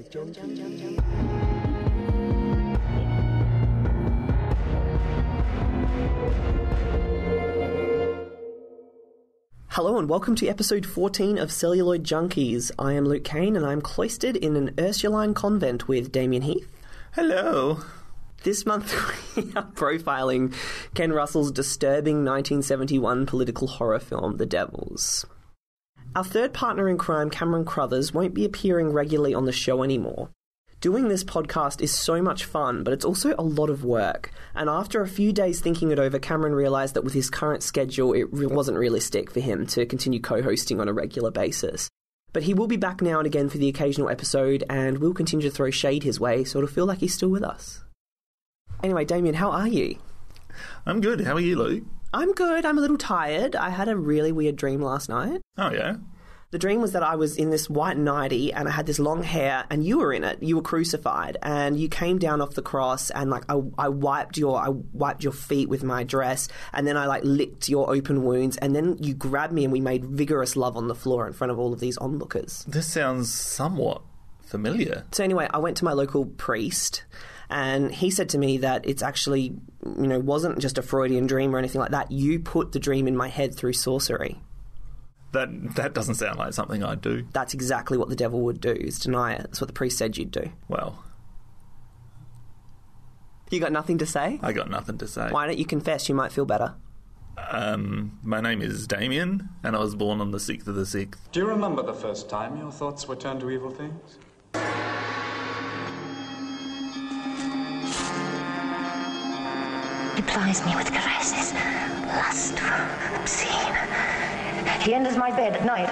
Celluloid Junkies. Hello and welcome to episode 14 of Celluloid Junkies. I am Luke Kane and I'm cloistered in an Ursuline convent with Damien Heath. Hello. This month we are profiling Ken Russell's disturbing 1971 political horror film, The Devils. Our third partner in crime, Cameron Crothers, won't be appearing regularly on the show anymore. Doing this podcast is so much fun, but it's also a lot of work. And after a few days thinking it over, Cameron realised that with his current schedule, it wasn't realistic for him to continue co-hosting on a regular basis. But he will be back now and again for the occasional episode, and we'll continue to throw shade his way, so it'll feel like he's still with us. Anyway, Damien, how are you? I'm good. How are you, Luke? I'm good. I'm a little tired. I had a really weird dream last night. Oh, yeah? The dream was that I was in this white nightie and I had this long hair and you were in it. You were crucified and you came down off the cross and I wiped your feet with my dress and then I licked your open wounds and then you grabbed me and we made vigorous love on the floor in front of all of these onlookers. This sounds somewhat familiar. So anyway, I went to my local priest and he said to me that it's actually, wasn't just a Freudian dream or anything like that. You put the dream in my head through sorcery. That doesn't sound like something I'd do. That's exactly what the devil would do, is deny it. That's what the priest said you'd do. Well. You got nothing to say? I got nothing to say. Why don't you confess? You might feel better. My name is Damien, and I was born on the 6th of the 6th. Do you remember the first time your thoughts were turned to evil things? He plies me with caresses, lustful, obscene. He enters my bed at night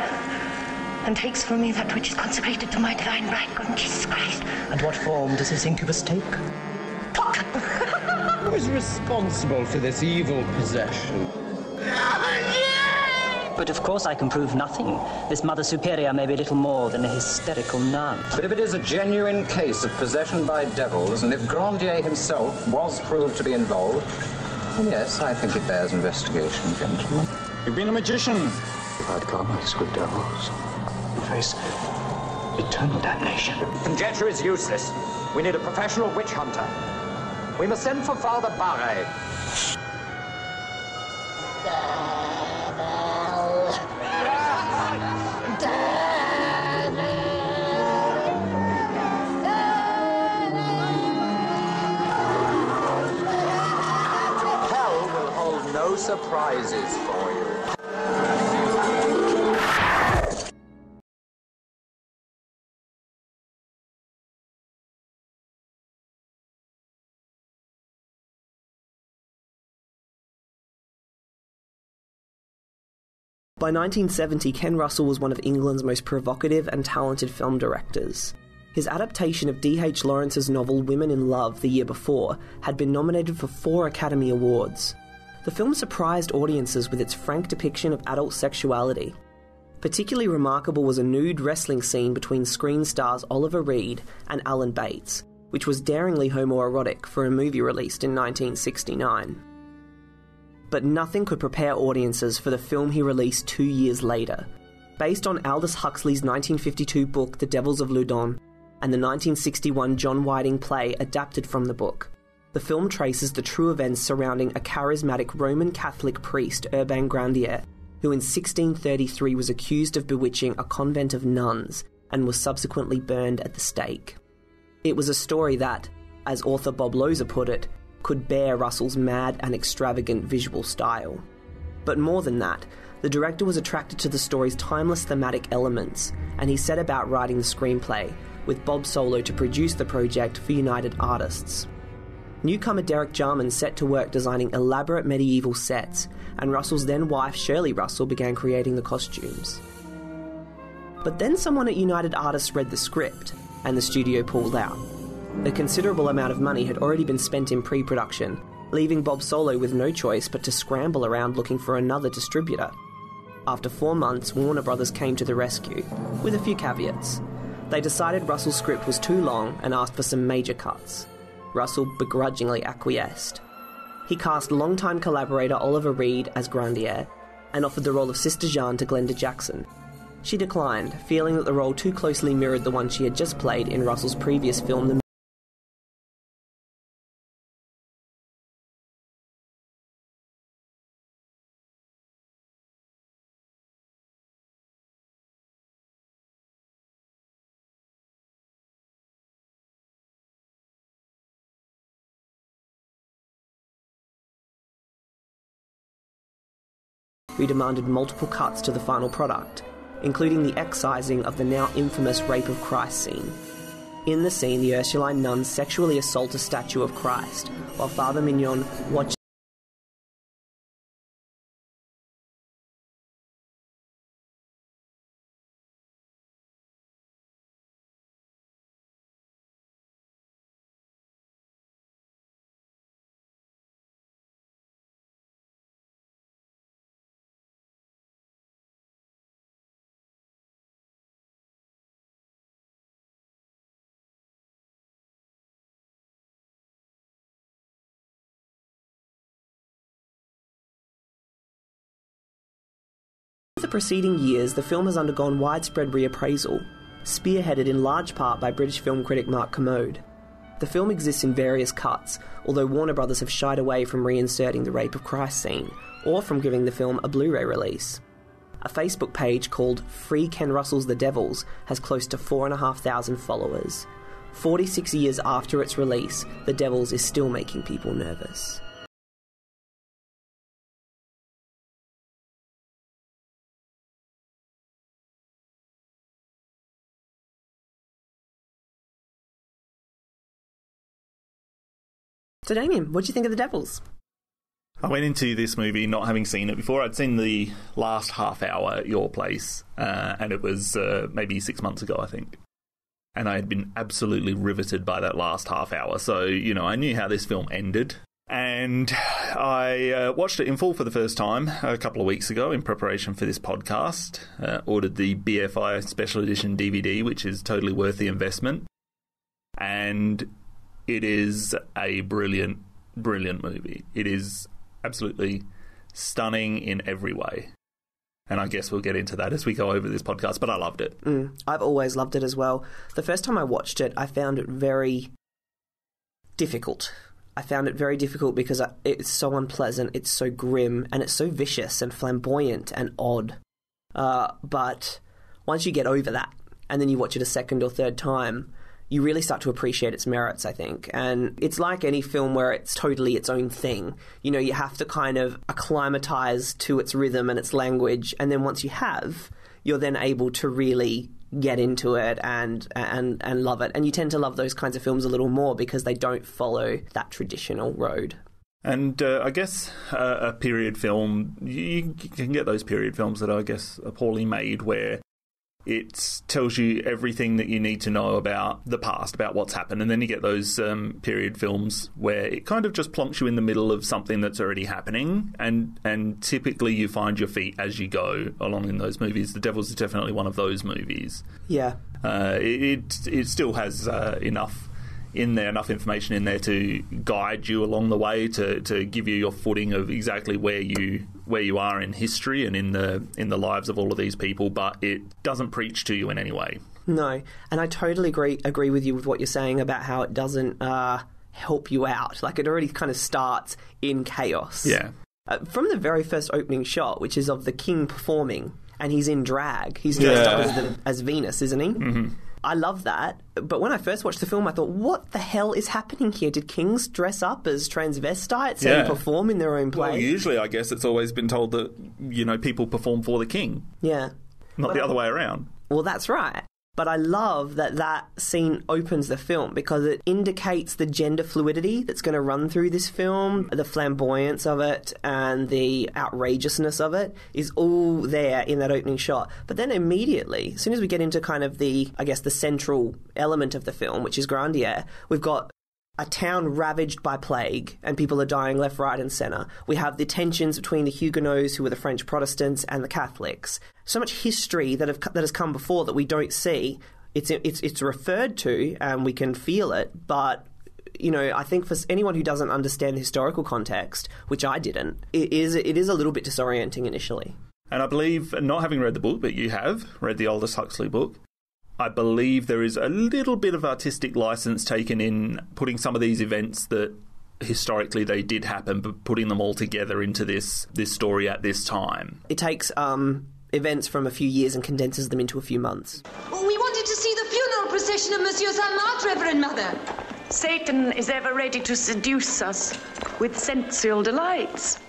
and takes from me that which is consecrated to my divine bridegroom, Jesus Christ. And what form does this incubus take? Who is responsible for this evil possession? But of course I can prove nothing. This Mother Superior may be little more than a hysterical nun. But if it is a genuine case of possession by devils, and if Grandier himself was proved to be involved, then yes, I think it bears investigation, gentlemen. You've been a magician. If I'd commerce with devils, you face eternal damnation. Conjecture is useless. We need a professional witch hunter. We must send for Father Barre. Hell will hold no surprises for you. By 1970, Ken Russell was one of England's most provocative and talented film directors. His adaptation of D.H. Lawrence's novel Women in Love the year before had been nominated for 4 Academy Awards. The film surprised audiences with its frank depiction of adult sexuality. Particularly remarkable was a nude wrestling scene between screen stars Oliver Reed and Alan Bates, which was daringly homoerotic for a movie released in 1969. But nothing could prepare audiences for the film he released 2 years later. Based on Aldous Huxley's 1952 book The Devils of Loudun and the 1961 John Whiting play adapted from the book, the film traces the true events surrounding a charismatic Roman Catholic priest, Urbain Grandier, who in 1633 was accused of bewitching a convent of nuns and was subsequently burned at the stake. It was a story that, as author Bob Loza put it, could bear Russell's mad and extravagant visual style. But more than that, the director was attracted to the story's timeless thematic elements, and he set about writing the screenplay, with Bob Solo to produce the project for United Artists. Newcomer Derek Jarman set to work designing elaborate medieval sets, and Russell's then wife Shirley Russell began creating the costumes. But then someone at United Artists read the script, and the studio pulled out. A considerable amount of money had already been spent in pre-production, leaving Bob Solo with no choice but to scramble around looking for another distributor. After 4 months, Warner Brothers came to the rescue, with a few caveats. They decided Russell's script was too long and asked for some major cuts. Russell begrudgingly acquiesced. He cast longtime collaborator Oliver Reed as Grandier and offered the role of Sister Jeanne to Glenda Jackson. She declined, feeling that the role too closely mirrored the one she had just played in Russell's previous film, The who demanded multiple cuts to the final product, including the excising of the now infamous Rape of Christ scene. In the scene, the Ursuline nuns sexually assault a statue of Christ, while Father Mignon watches the preceding years, the film has undergone widespread reappraisal, spearheaded in large part by British film critic Mark Kermode. The film exists in various cuts, although Warner Brothers have shied away from reinserting the Rape of Christ scene, or from giving the film a Blu-ray release. A Facebook page called Free Ken Russell's The Devils has close to 4,500 followers. 46 years after its release, The Devils is still making people nervous. So Damien, what do you think of The Devils? I went into this movie not having seen it before. I'd seen the last half hour at your place, and it was maybe 6 months ago, I think. And I had been absolutely riveted by that last half hour. So, I knew how this film ended. And I watched it in full for the first time a couple of weeks ago in preparation for this podcast. Ordered the BFI Special Edition DVD, which is totally worth the investment. And it is a brilliant, brilliant movie. It is absolutely stunning in every way. And I guess we'll get into that as we go over this podcast, but I loved it. I've always loved it as well. The first time I watched it, I found it very difficult. I found it very difficult because it's so unpleasant, it's so grim, and it's so vicious and flamboyant and odd. But once you get over that, and then you watch it a second or third time, you really start to appreciate its merits, I think. And it's like any film where it's totally its own thing. You have to kind of acclimatise to its rhythm and its language, and then once you have, you're then able to really get into it and love it. And you tend to love those kinds of films a little more because they don't follow that traditional road. And I guess a period film, you can get those period films that I guess are poorly made where it tells you everything that you need to know about the past, about what's happened, and then you get those period films where it kind of just plonks you in the middle of something that's already happening, and typically you find your feet as you go along in those movies. The Devils is definitely one of those movies. Yeah. It still has enough information in there to guide you along the way, to give you your footing of exactly where you are in history and in the lives of all of these people, but it doesn't preach to you in any way. No, and I totally agree with you with what you're saying about how it doesn't help you out. Like, it already kind of starts in chaos. Yeah. From the very first opening shot, which is of the king performing, and he's in drag. He's dressed up as Venus, isn't he? Mm-hmm. I love that, but when I first watched the film, I thought, what the hell is happening here? Did kings dress up as transvestites and perform in their own play? Well, usually I guess it's always been told that, people perform for the king. Yeah. Not the other way around. Well, that's right. But I love that scene opens the film because it indicates the gender fluidity that's going to run through this film, the flamboyance of it and the outrageousness of it is all there in that opening shot. But then immediately, as soon as we get into kind of the central element of the film, which is Grandier, we've got a town ravaged by plague and people are dying left, right and centre. We have the tensions between the Huguenots, who are the French Protestants, and the Catholics. So much history that has come before that we don't see. It's referred to and we can feel it, but I think for anyone who doesn't understand the historical context, which I didn't, it is a little bit disorienting initially. And I believe, not having read the book, but you have read the Aldous Huxley book, I believe there is a little bit of artistic license taken in putting some of these events that historically they did happen, but putting them all together into this story at this time. It takes events from a few years and condenses them into a few months. We wanted to see the funeral procession of Monsieur Saint-Marc, Reverend Mother. Satan is ever ready to seduce us with sensual delights.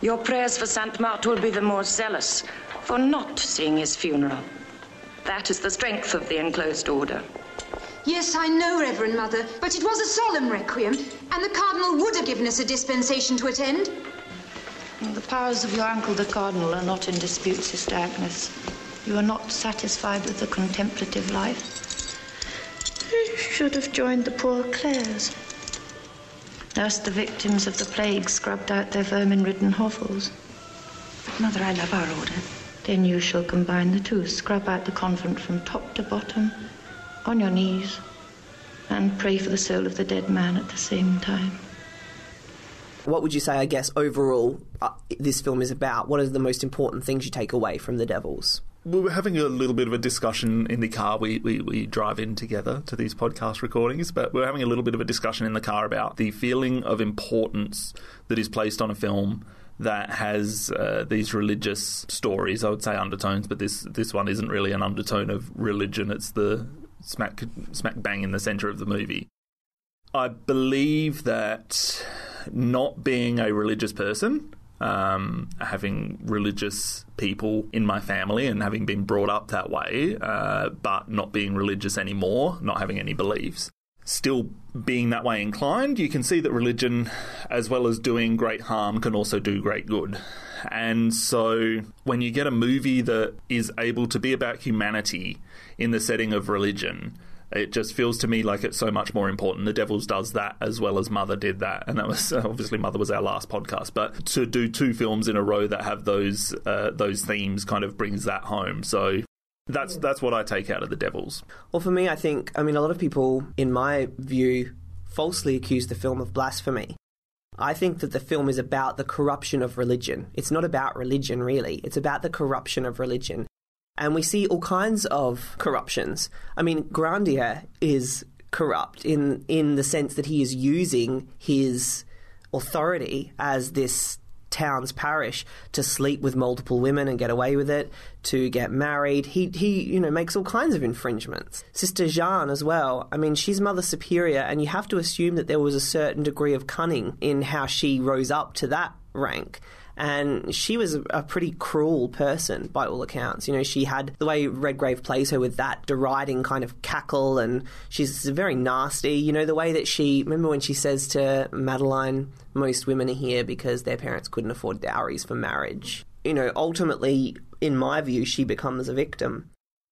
Your prayers for Saint-Marc will be the more zealous for not seeing his funeral. That is the strength of the enclosed order. Yes, I know, Reverend Mother, but it was a solemn requiem, and the Cardinal would have given us a dispensation to attend. The powers of your uncle the Cardinal are not in dispute, Sister Agnes. You are not satisfied with the contemplative life. You should have joined the poor Clares. Nursed the victims of the plague, scrubbed out their vermin-ridden hovels. But, Mother, I love our order. Then you shall combine the two, scrub out the convent from top to bottom, on your knees, and pray for the soul of the dead man at the same time. What would you say, I guess, overall, this film is about? What are the most important things you take away from The Devils? We were having a little bit of a discussion in the car. We drive in together to these podcast recordings, but we're having a little bit of a discussion in the car about the feeling of importance that is placed on a film that has these religious stories. I would say undertones, but this one isn't really an undertone of religion. It's the smack bang in the centre of the movie. I believe that not being a religious person, having religious people in my family and having been brought up that way, but not being religious anymore, not having any beliefs, still being that way inclined, you can see that religion, as well as doing great harm, can also do great good. And so when you get a movie that is able to be about humanity in the setting of religion, it just feels to me like it's so much more important. The Devils does that as well as Mother did that. And that was obviously Mother was our last podcast. But to do two films in a row that have those themes kind of brings that home. So that's what I take out of The Devils. Well, for me, a lot of people, in my view, falsely accuse the film of blasphemy. I think that the film is about the corruption of religion. It's not about religion, really. It's about the corruption of religion. And we see all kinds of corruptions. I mean, Grandier is corrupt in the sense that he is using his authority as this town's parish to sleep with multiple women and get away with it, to get married. He makes all kinds of infringements. Sister Jeanne as well. I mean, she's Mother Superior, and you have to assume that there was a certain degree of cunning in how she rose up to that rank. And she was a pretty cruel person, by all accounts. You know, she had the way Redgrave plays her with that deriding kind of cackle, and she's very nasty. You know, the way that remember when she says to Madeline, most women are here because their parents couldn't afford dowries for marriage. You know, ultimately, in my view, she becomes a victim.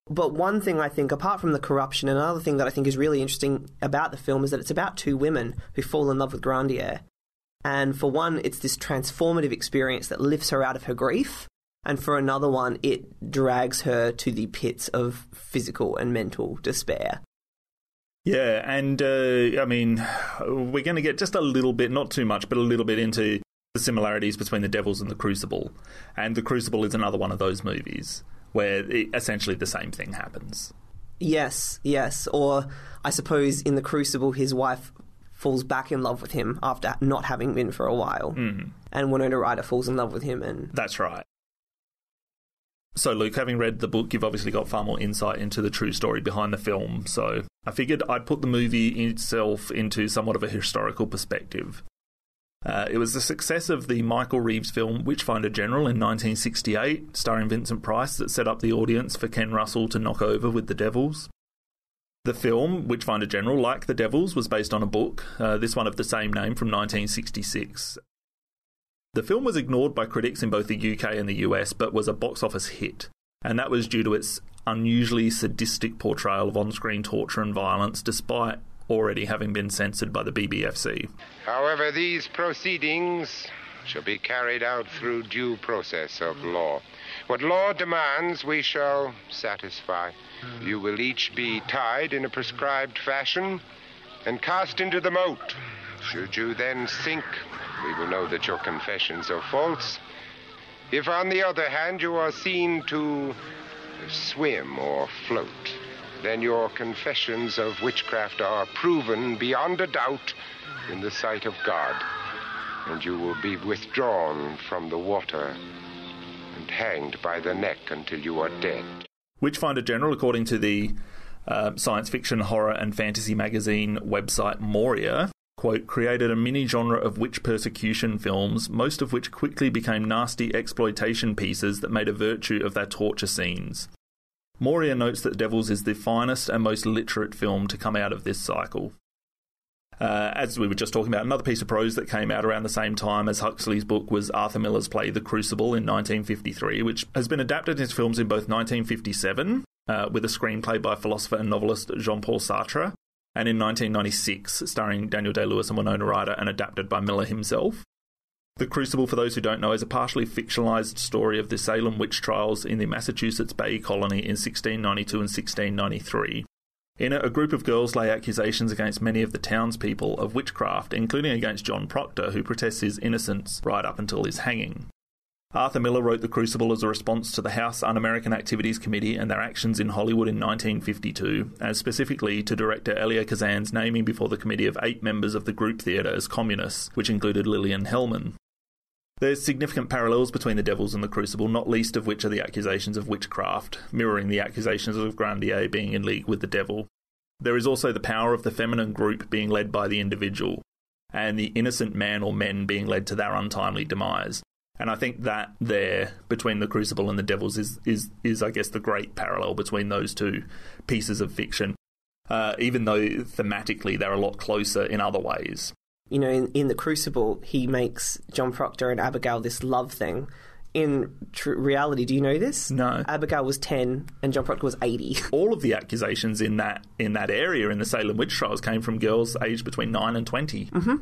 But one thing I think, apart from the corruption, another thing that I think is really interesting about the film is that it's about two women who fall in love with Grandier. And for one, it's this transformative experience that lifts her out of her grief. And for another one, it drags her to the pits of physical and mental despair. Yeah, and we're going to get just a little bit, not too much, but a little bit into the similarities between The Devils and The Crucible. And The Crucible is another one of those movies where essentially the same thing happens. Yes. Or I suppose in The Crucible, his wife falls back in love with him after not having been for a while. Mm. And Winona Ryder falls in love with him. And that's right. So, Luke, having read the book, you've obviously got far more insight into the true story behind the film. So I figured I'd put the movie itself into somewhat of a historical perspective. It was the success of the Michael Reeves film Witchfinder General in 1968, starring Vincent Price, that set up the audience for Ken Russell to knock over with The Devils. The film, Witchfinder General, like The Devils, was based on a book, this one of the same name, from 1966. The film was ignored by critics in both the UK and the US, but was a box office hit, and that was due to its unusually sadistic portrayal of on-screen torture and violence, despite already having been censored by the BBFC. However, these proceedings shall be carried out through due process of law. What law demands, we shall satisfy. You will each be tied in a prescribed fashion and cast into the moat. Should you then sink, we will know that your confessions are false. If, on the other hand, you are seen to swim or float, then your confessions of witchcraft are proven beyond a doubt in the sight of God, and you will be withdrawn from the water and hanged by the neck until you are dead. Witchfinder General, according to the science fiction, horror and fantasy magazine website Moria, quote, created a mini-genre of witch persecution films, most of which quickly became nasty exploitation pieces that made a virtue of their torture scenes. Moria notes that Devils is the finest and most literate film to come out of this cycle. As we were just talking about, another piece of prose that came out around the same time as Huxley's book was Arthur Miller's play The Crucible in 1953, which has been adapted into films in both 1957, with a screenplay by philosopher and novelist Jean-Paul Sartre, and in 1996, starring Daniel Day-Lewis and Winona Ryder, and adapted by Miller himself. The Crucible, for those who don't know, is a partially fictionalised story of the Salem witch trials in the Massachusetts Bay Colony in 1692 and 1693. In it, a group of girls lay accusations against many of the townspeople of witchcraft, including against John Proctor, who protests his innocence right up until his hanging. Arthur Miller wrote The Crucible as a response to the House Un-American Activities Committee and their actions in Hollywood in 1952, and specifically to director Elia Kazan's naming before the committee of 8 members of the group theatre as communists, which included Lillian Hellman. There's significant parallels between The Devils and The Crucible, not least of which are the accusations of witchcraft, mirroring the accusations of Grandier being in league with the devil. There is also the power of the feminine group being led by the individual, and the innocent man or men being led to their untimely demise. And I think that there, between The Crucible and The Devils, is I guess, the great parallel between those two pieces of fiction, even though thematically they're a lot closer in other ways. You know, in The Crucible, he makes John Proctor and Abigail this love thing. In reality, do you know this? No. Abigail was 10 and John Proctor was 80. All of the accusations in that area, in the Salem witch trials, came from girls aged between 9 and 20. Mm-hmm.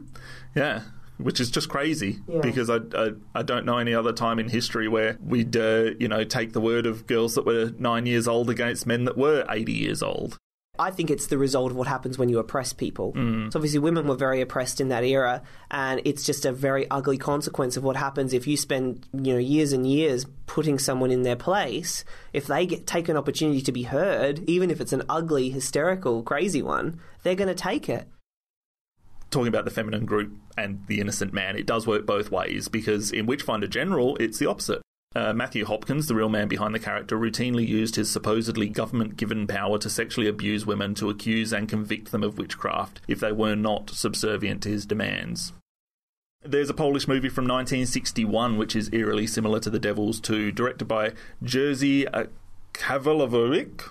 Yeah. Which is just crazy, because I don't know any other time in history where we'd, take the word of girls that were 9 years old against men that were 80 years old. I think it's the result of what happens when you oppress people. So obviously women were very oppressed in that era, and it's just a very ugly consequence of what happens if you spend years and years putting someone in their place. If they take an opportunity to be heard, even if it's an ugly, hysterical, crazy one, they're going to take it. Talking about the feminine group and the innocent man, it does work both ways, because in Witchfinder General, it's the opposite. Matthew Hopkins, the real man behind the character, routinely used his supposedly government-given power to sexually abuse women to accuse and convict them of witchcraft if they were not subservient to his demands. There's a Polish movie from 1961 which is eerily similar to The Devils too, directed by Jerzy Kawalowicz.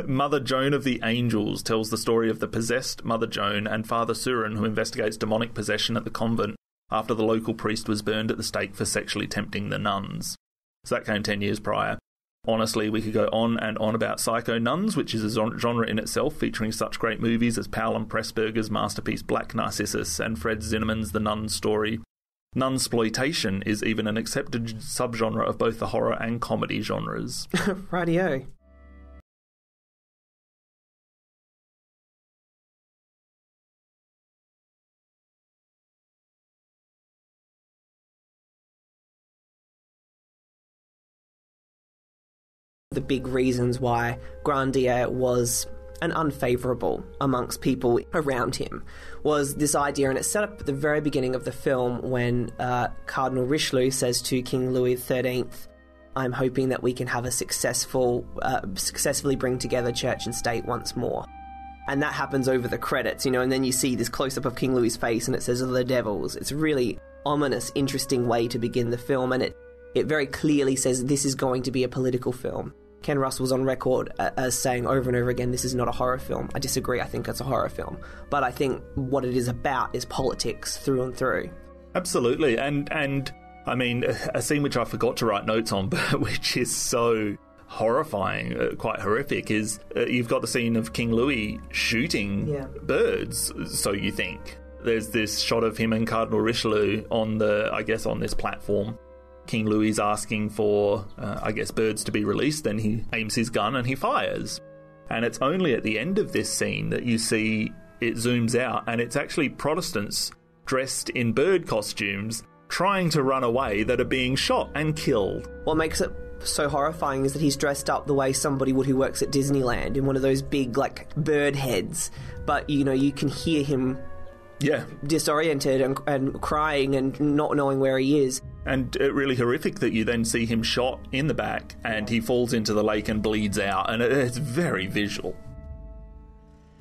Mother Joan of the Angels tells the story of the possessed Mother Joan and Father Surin, who investigates demonic possession at the convent after the local priest was burned at the stake for sexually tempting the nuns. So that came 10 years prior. Honestly, we could go on and on about psycho nuns, which is a genre in itself, featuring such great movies as Powell and Pressburger's masterpiece Black Narcissus and Fred Zinnemann's The Nun Story. Nunsploitation is even an accepted subgenre of both the horror and comedy genres. Rightio. The big reasons why Grandier was an unfavourable amongst people around him was this idea, and it's set up at the very beginning of the film when Cardinal Richelieu says to King Louis XIII, I'm hoping that we can have a successfully bring together church and state once more. And that happens over the credits, and then you see this close-up of King Louis's face and it says The Devils. It's a really ominous, interesting way to begin the film, and it very clearly says this is going to be a political film. Ken Russell was on record as saying over and over again, this is not a horror film. I disagree, I think it's a horror film. But I think what it is about is politics through and through. Absolutely. And I mean, a scene which I forgot to write notes on, but which is so horrifying, quite horrific, is you've got the scene of King Louis shooting birds, so you think. There's this shot of him and Cardinal Richelieu on this platform. King Louis is asking for, birds to be released. Then he aims his gun and he fires. And it's only at the end of this scene that you see it zooms out, and it's actually Protestants dressed in bird costumes, trying to run away that are being shot and killed. What makes it so horrifying is that he's dressed up the way somebody would who works at Disneyland in one of those big, like, bird heads. But, you know, you can hear him disoriented and crying and not knowing where he is. And really horrific that you then see him shot in the back and he falls into the lake and bleeds out, and it's very visual.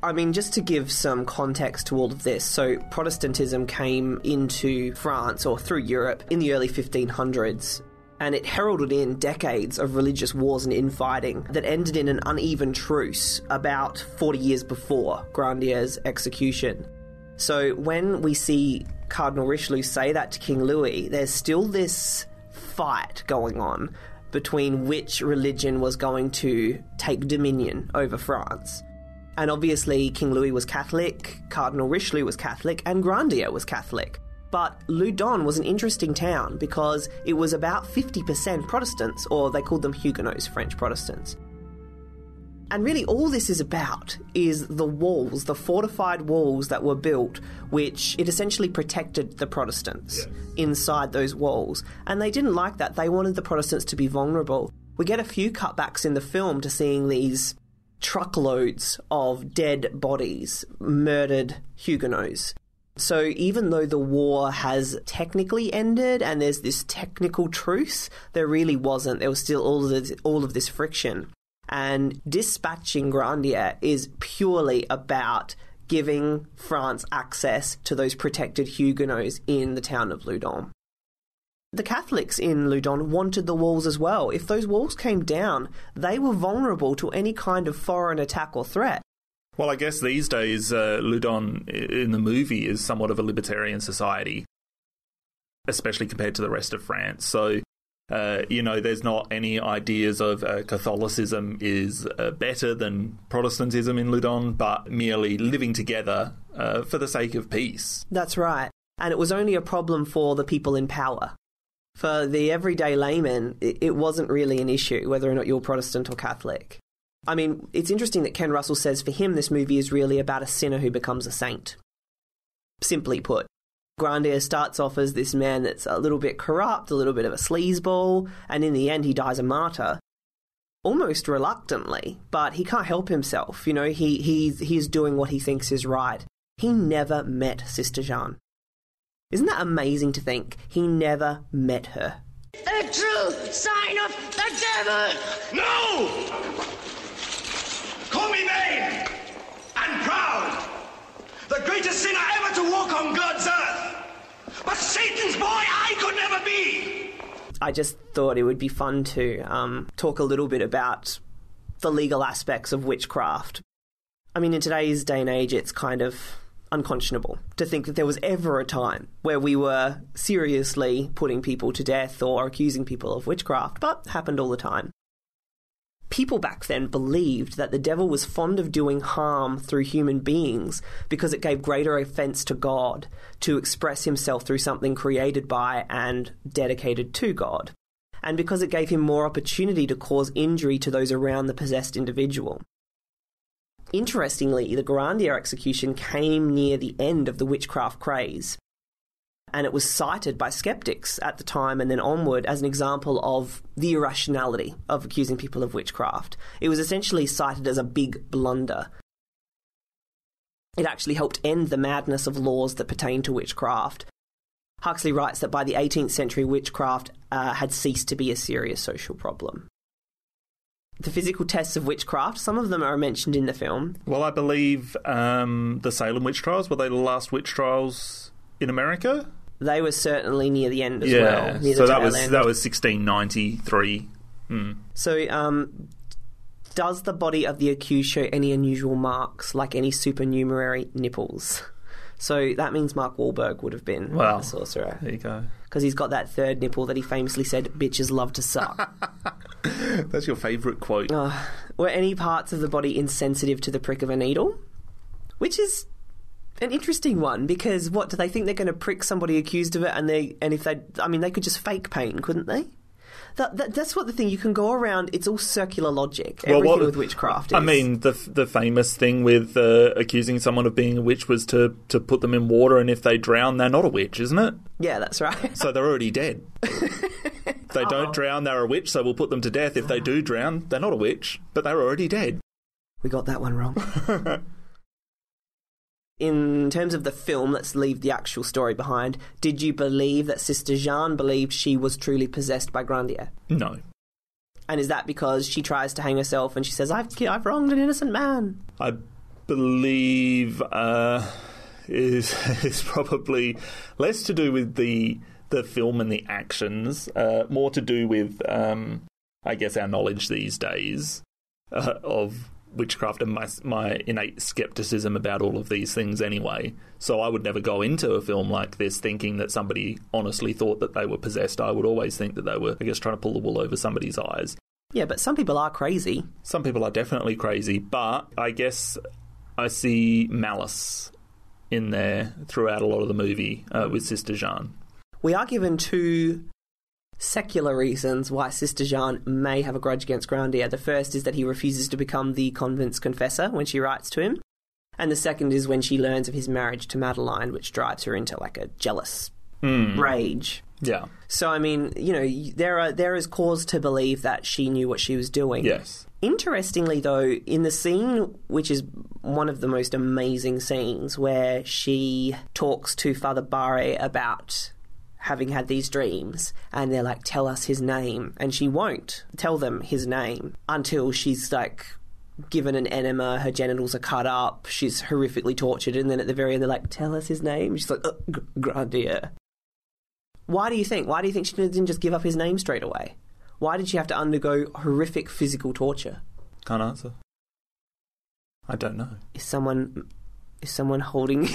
I mean, just to give some context to all of this, so Protestantism came into France, or through Europe, in the early 1500s, and it heralded in decades of religious wars and infighting that ended in an uneven truce about 40 years before Grandier's execution. So when we see Cardinal Richelieu say that to King Louis, there's still this fight going on between which religion was going to take dominion over France. And obviously King Louis was Catholic, Cardinal Richelieu was Catholic, and Grandier was Catholic. But Loudun was an interesting town because it was about 50% Protestants, or they called them Huguenots, French Protestants. And really all this is about is the walls, the fortified walls that were built, which it essentially protected the Protestants inside those walls. And they didn't like that. They wanted the Protestants to be vulnerable. We get a few cutbacks in the film to seeing these truckloads of dead bodies, murdered Huguenots. So even though the war has technically ended and there's this technical truce, there really wasn't. There was still all of this friction. And dispatching Grandier is purely about giving France access to those protected Huguenots in the town of Loudun. The Catholics in Loudun wanted the walls as well. If those walls came down, they were vulnerable to any kind of foreign attack or threat. Well, I guess these days, Loudun in the movie is somewhat of a libertarian society, especially compared to the rest of France. So, there's not any ideas of Catholicism is better than Protestantism in Loudun, but merely living together for the sake of peace. That's right. And it was only a problem for the people in power. For the everyday layman, it wasn't really an issue, whether or not you're Protestant or Catholic. I mean, it's interesting that Ken Russell says for him this movie is really about a sinner who becomes a saint. Simply put, Grandier starts off as this man that's a little bit corrupt, a little bit of a sleazeball, and in the end he dies a martyr. Almost reluctantly, but he can't help himself. You know, he's doing what he thinks is right. He never met Sister Jeanne. Isn't that amazing to think? He never met her. The true sign of the devil! No! Call me vain and proud, the greatest sinner ever to walk on God's earth. But Satan's boy I could never be. I just thought it would be fun to talk a little bit about the legal aspects of witchcraft. I mean, in today's day and age, it's kind of unconscionable to think that there was ever a time where we were seriously putting people to death or accusing people of witchcraft, but it happened all the time. People back then believed that the devil was fond of doing harm through human beings because it gave greater offence to God to express himself through something created by and dedicated to God, and because it gave him more opportunity to cause injury to those around the possessed individual. Interestingly, the Grandier execution came near the end of the witchcraft craze, and it was cited by skeptics at the time and then onward as an example of the irrationality of accusing people of witchcraft. It was essentially cited as a big blunder. It actually helped end the madness of laws that pertain to witchcraft. Huxley writes that by the 18th century, witchcraft had ceased to be a serious social problem. The physical tests of witchcraft, some of them are mentioned in the film. Well, I believe the Salem witch trials, were they the last witch trials in America? They were certainly near the end as well. So that was 1693. So, does the body of the accused show any unusual marks, like any supernumerary nipples? So that means Mark Wahlberg would have been a sorcerer. There you go. Because he's got that third nipple that he famously said, bitches love to suck. That's your favourite quote. Were any parts of the body insensitive to the prick of a needle? Which is an interesting one, because what, do they think they're going to prick somebody accused of it, and if they could just fake pain, couldn't they? That's what the thing, you can go around, it's all circular logic. Everything with witchcraft is. I mean, the famous thing with accusing someone of being a witch was to put them in water, and if they drown, they're not a witch, isn't it? Yeah, that's right. So they're already dead. If they don't drown, they're a witch, so we'll put them to death. If they do drown, they're not a witch, but they're already dead. We got that one wrong. In terms of the film, let's leave the actual story behind. Did you believe that Sister Jeanne believed she was truly possessed by Grandier? No. And is that because she tries to hang herself and she says, I've wronged an innocent man? I believe is probably less to do with the film and the actions, more to do with, I guess, our knowledge these days of witchcraft and my innate skepticism about all of these things anyway. So I would never go into a film like this thinking that somebody honestly thought that they were possessed. I would always think that they were, I guess, trying to pull the wool over somebody's eyes. Yeah, but some people are crazy. Some people are definitely crazy, but I guess I see malice in there throughout a lot of the movie with Sister Jeanne. We are given two secular reasons why Sister Jeanne may have a grudge against Grandier. The first is that he refuses to become the convent's confessor when she writes to him. And the second is when she learns of his marriage to Madeleine, which drives her into like a jealous rage. Yeah. So, I mean, you know, there is cause to believe that she knew what she was doing. Yes. Interestingly, though, in the scene, which is one of the most amazing scenes, where she talks to Father Barre about having had these dreams, and they're like, tell us his name, and she won't tell them his name until she's like given an enema, her genitals are cut up, she's horrifically tortured, and then at the very end they're like, tell us his name. She's like, Grandier. Why do you think she didn't just give up his name straight away? Why did she have to undergo horrific physical torture? Can't answer. I don't know. Is someone holding...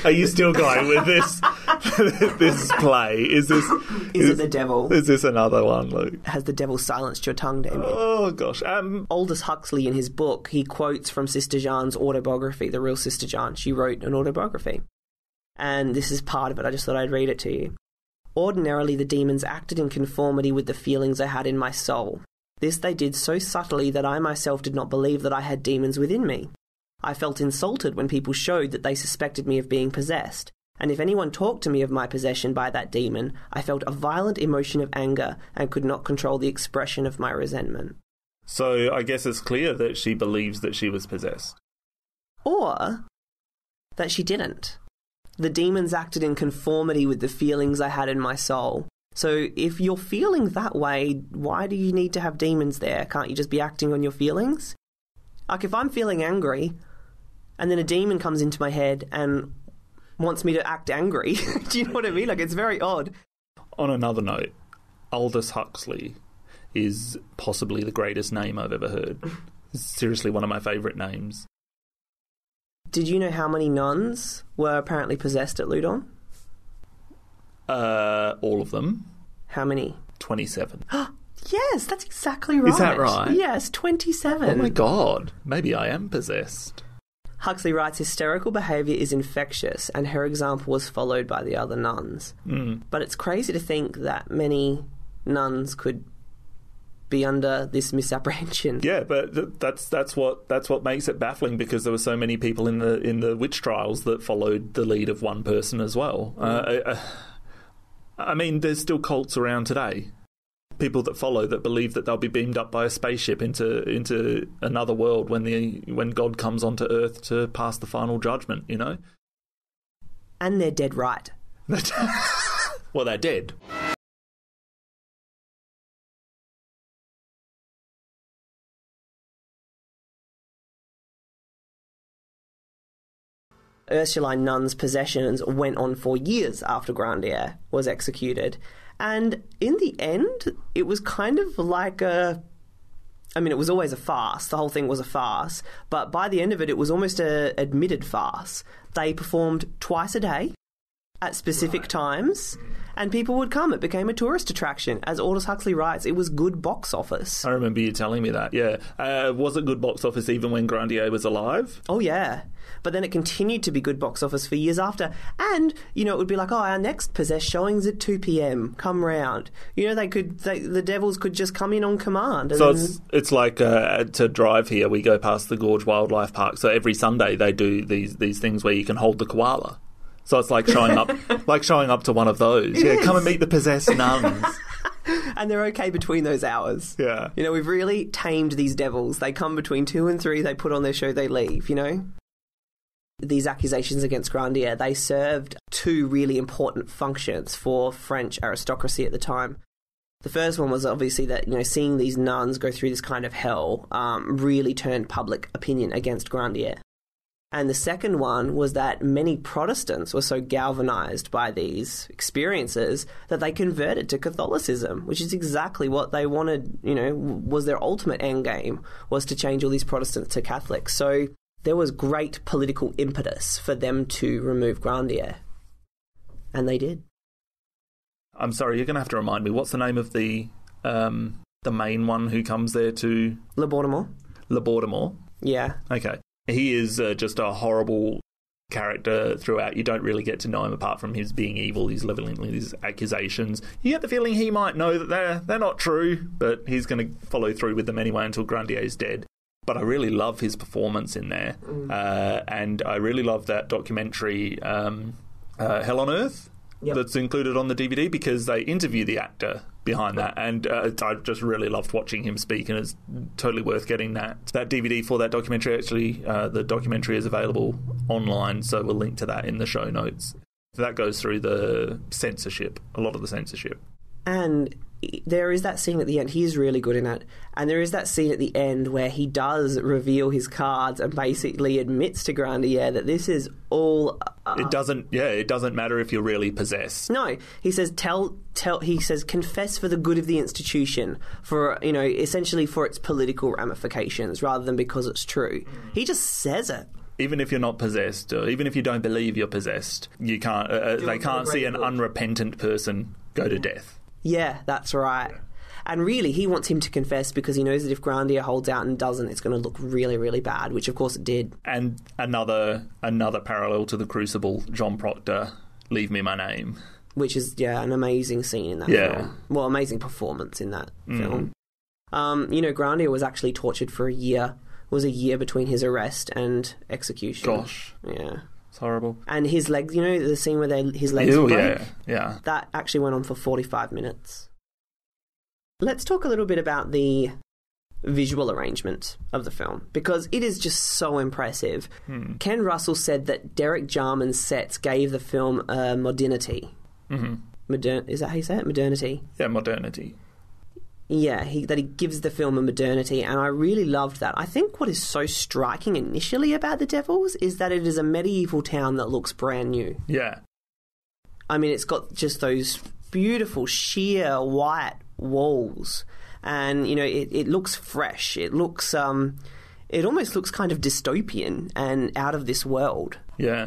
Are you still going with this this play? Is it the devil? Is this another one, Luke? Has the devil silenced your tongue, Damien? Oh, gosh. Aldous Huxley, in his book, he quotes from Sister Jeanne's autobiography, the real Sister Jeanne. She wrote an autobiography. And this is part of it. I just thought I'd read it to you. Ordinarily, the demons acted in conformity with the feelings I had in my soul. This they did so subtly that I myself did not believe that I had demons within me. I felt insulted when people showed that they suspected me of being possessed, and if anyone talked to me of my possession by that demon, I felt a violent emotion of anger and could not control the expression of my resentment. So I guess it's clear that she believes that she was possessed. Or that she didn't. The demons acted in conformity with the feelings I had in my soul. So if you're feeling that way, why do you need to have demons there? Can't you just be acting on your feelings? Like, if I'm feeling angry, and then a demon comes into my head and wants me to act angry, do you know what I mean? Like, it's very odd. On another note, Aldous Huxley is possibly the greatest name I've ever heard. It's seriously one of my favourite names. Did you know how many nuns were apparently possessed at Loudun? All of them. How many? 27. Yes, that's exactly right. Is that right? Yes, 27. Oh my God. Maybe I am possessed. Huxley writes, hysterical behaviour is infectious, and her example was followed by the other nuns. But it's crazy to think that many nuns could be under this misapprehension. Yeah, but that's what makes it baffling, because there were so many people in the witch trials that followed the lead of one person as well. I mean, there's still cults around today. People that believe that they'll be beamed up by a spaceship into another world when God comes onto Earth to pass the final judgment, you know? And they're dead right. Well, they're dead. Ursuline nuns' possessions went on for years after Grandier was executed. And in the end, it was kind of like it was always a farce. The whole thing was a farce. But by the end of it, it was almost an admitted farce. They performed twice a day at specific times. And people would come. It became a tourist attraction. As Aldous Huxley writes, it was good box office. I remember you telling me that, yeah. Was it good box office even when Grandier was alive? Oh, yeah. But then it continued to be good box office for years after. And, it would be like, our next Possessed showing's at 2 p.m. Come round. The devils could just come in on command. So it's like to drive here, we go past the Gorge Wildlife Park. So every Sunday they do these things where you can hold the koala. So it's like showing up to one of those. Come and meet the possessed nuns. And they're okay between those hours. Yeah. We've really tamed these devils. They come between 2 and 3, they put on their show, they leave, These accusations against Grandier, they served 2 really important functions for French aristocracy at the time. The first one was obviously that, seeing these nuns go through this kind of hell really turned public opinion against Grandier. And the second one was that many Protestants were so galvanised by these experiences that they converted to Catholicism, which is exactly what they wanted, was their ultimate end game, was to change all these Protestants to Catholics. So there was great political impetus for them to remove Grandier. And they did. I'm sorry, you're going to have to remind me, what's the name of the main one who comes there to... Le Bourdemont? Yeah. Okay. He is just a horrible character throughout. You don't really get to know him apart from his being evil. He's levelling these accusations. You get the feeling he might know that they're not true, but he's going to follow through with them anyway until Grandier's dead. But I really love his performance in there. And I really love that documentary, Hell on Earth, that's included on the DVD, because they interview the actor behind that, and I just really loved watching him speak, and it's totally worth getting that DVD for that documentary. Actually, the documentary is available online, so we'll link to that in the show notes. That goes through the censorship, a lot of the censorship. And there is that scene at the end. He is really good in it. And there is that scene at the end where he does reveal his cards and basically admits to Grandier that this is all... It doesn't matter if you're really possessed. No. He says, he says, confess for the good of the institution, for, essentially for its political ramifications, rather than because it's true. He just says it. Even if you're not possessed, or even if you don't believe you're possessed, you can't. They can't see an unrepentant person go to death. Yeah, that's right. And really, he wants him to confess because he knows that if Grandier holds out and doesn't, it's going to look really, really bad, which of course it did. And another parallel to the Crucible, John Proctor, Leave Me My Name. Which is, an amazing scene in that film. Well, amazing performance in that film. Grandier was actually tortured for a year. It was a year between his arrest and execution. Gosh. Yeah. It's horrible. And his legs, the scene where his legs break? Yeah. That actually went on for 45 minutes. Let's talk a little bit about the visual arrangement of the film, because it is just so impressive. Ken Russell said that Derek Jarman's sets gave the film a modernity. Is that how you say it? Modernity? Yeah, modernity. Yeah, that he gives the film a modernity, and I really loved that. I think what is so striking initially about The Devils is that it is a medieval town that looks brand new. Yeah. I mean, it's got just those beautiful, sheer white walls, and, it looks fresh. It looks, it almost looks kind of dystopian and out of this world. Yeah.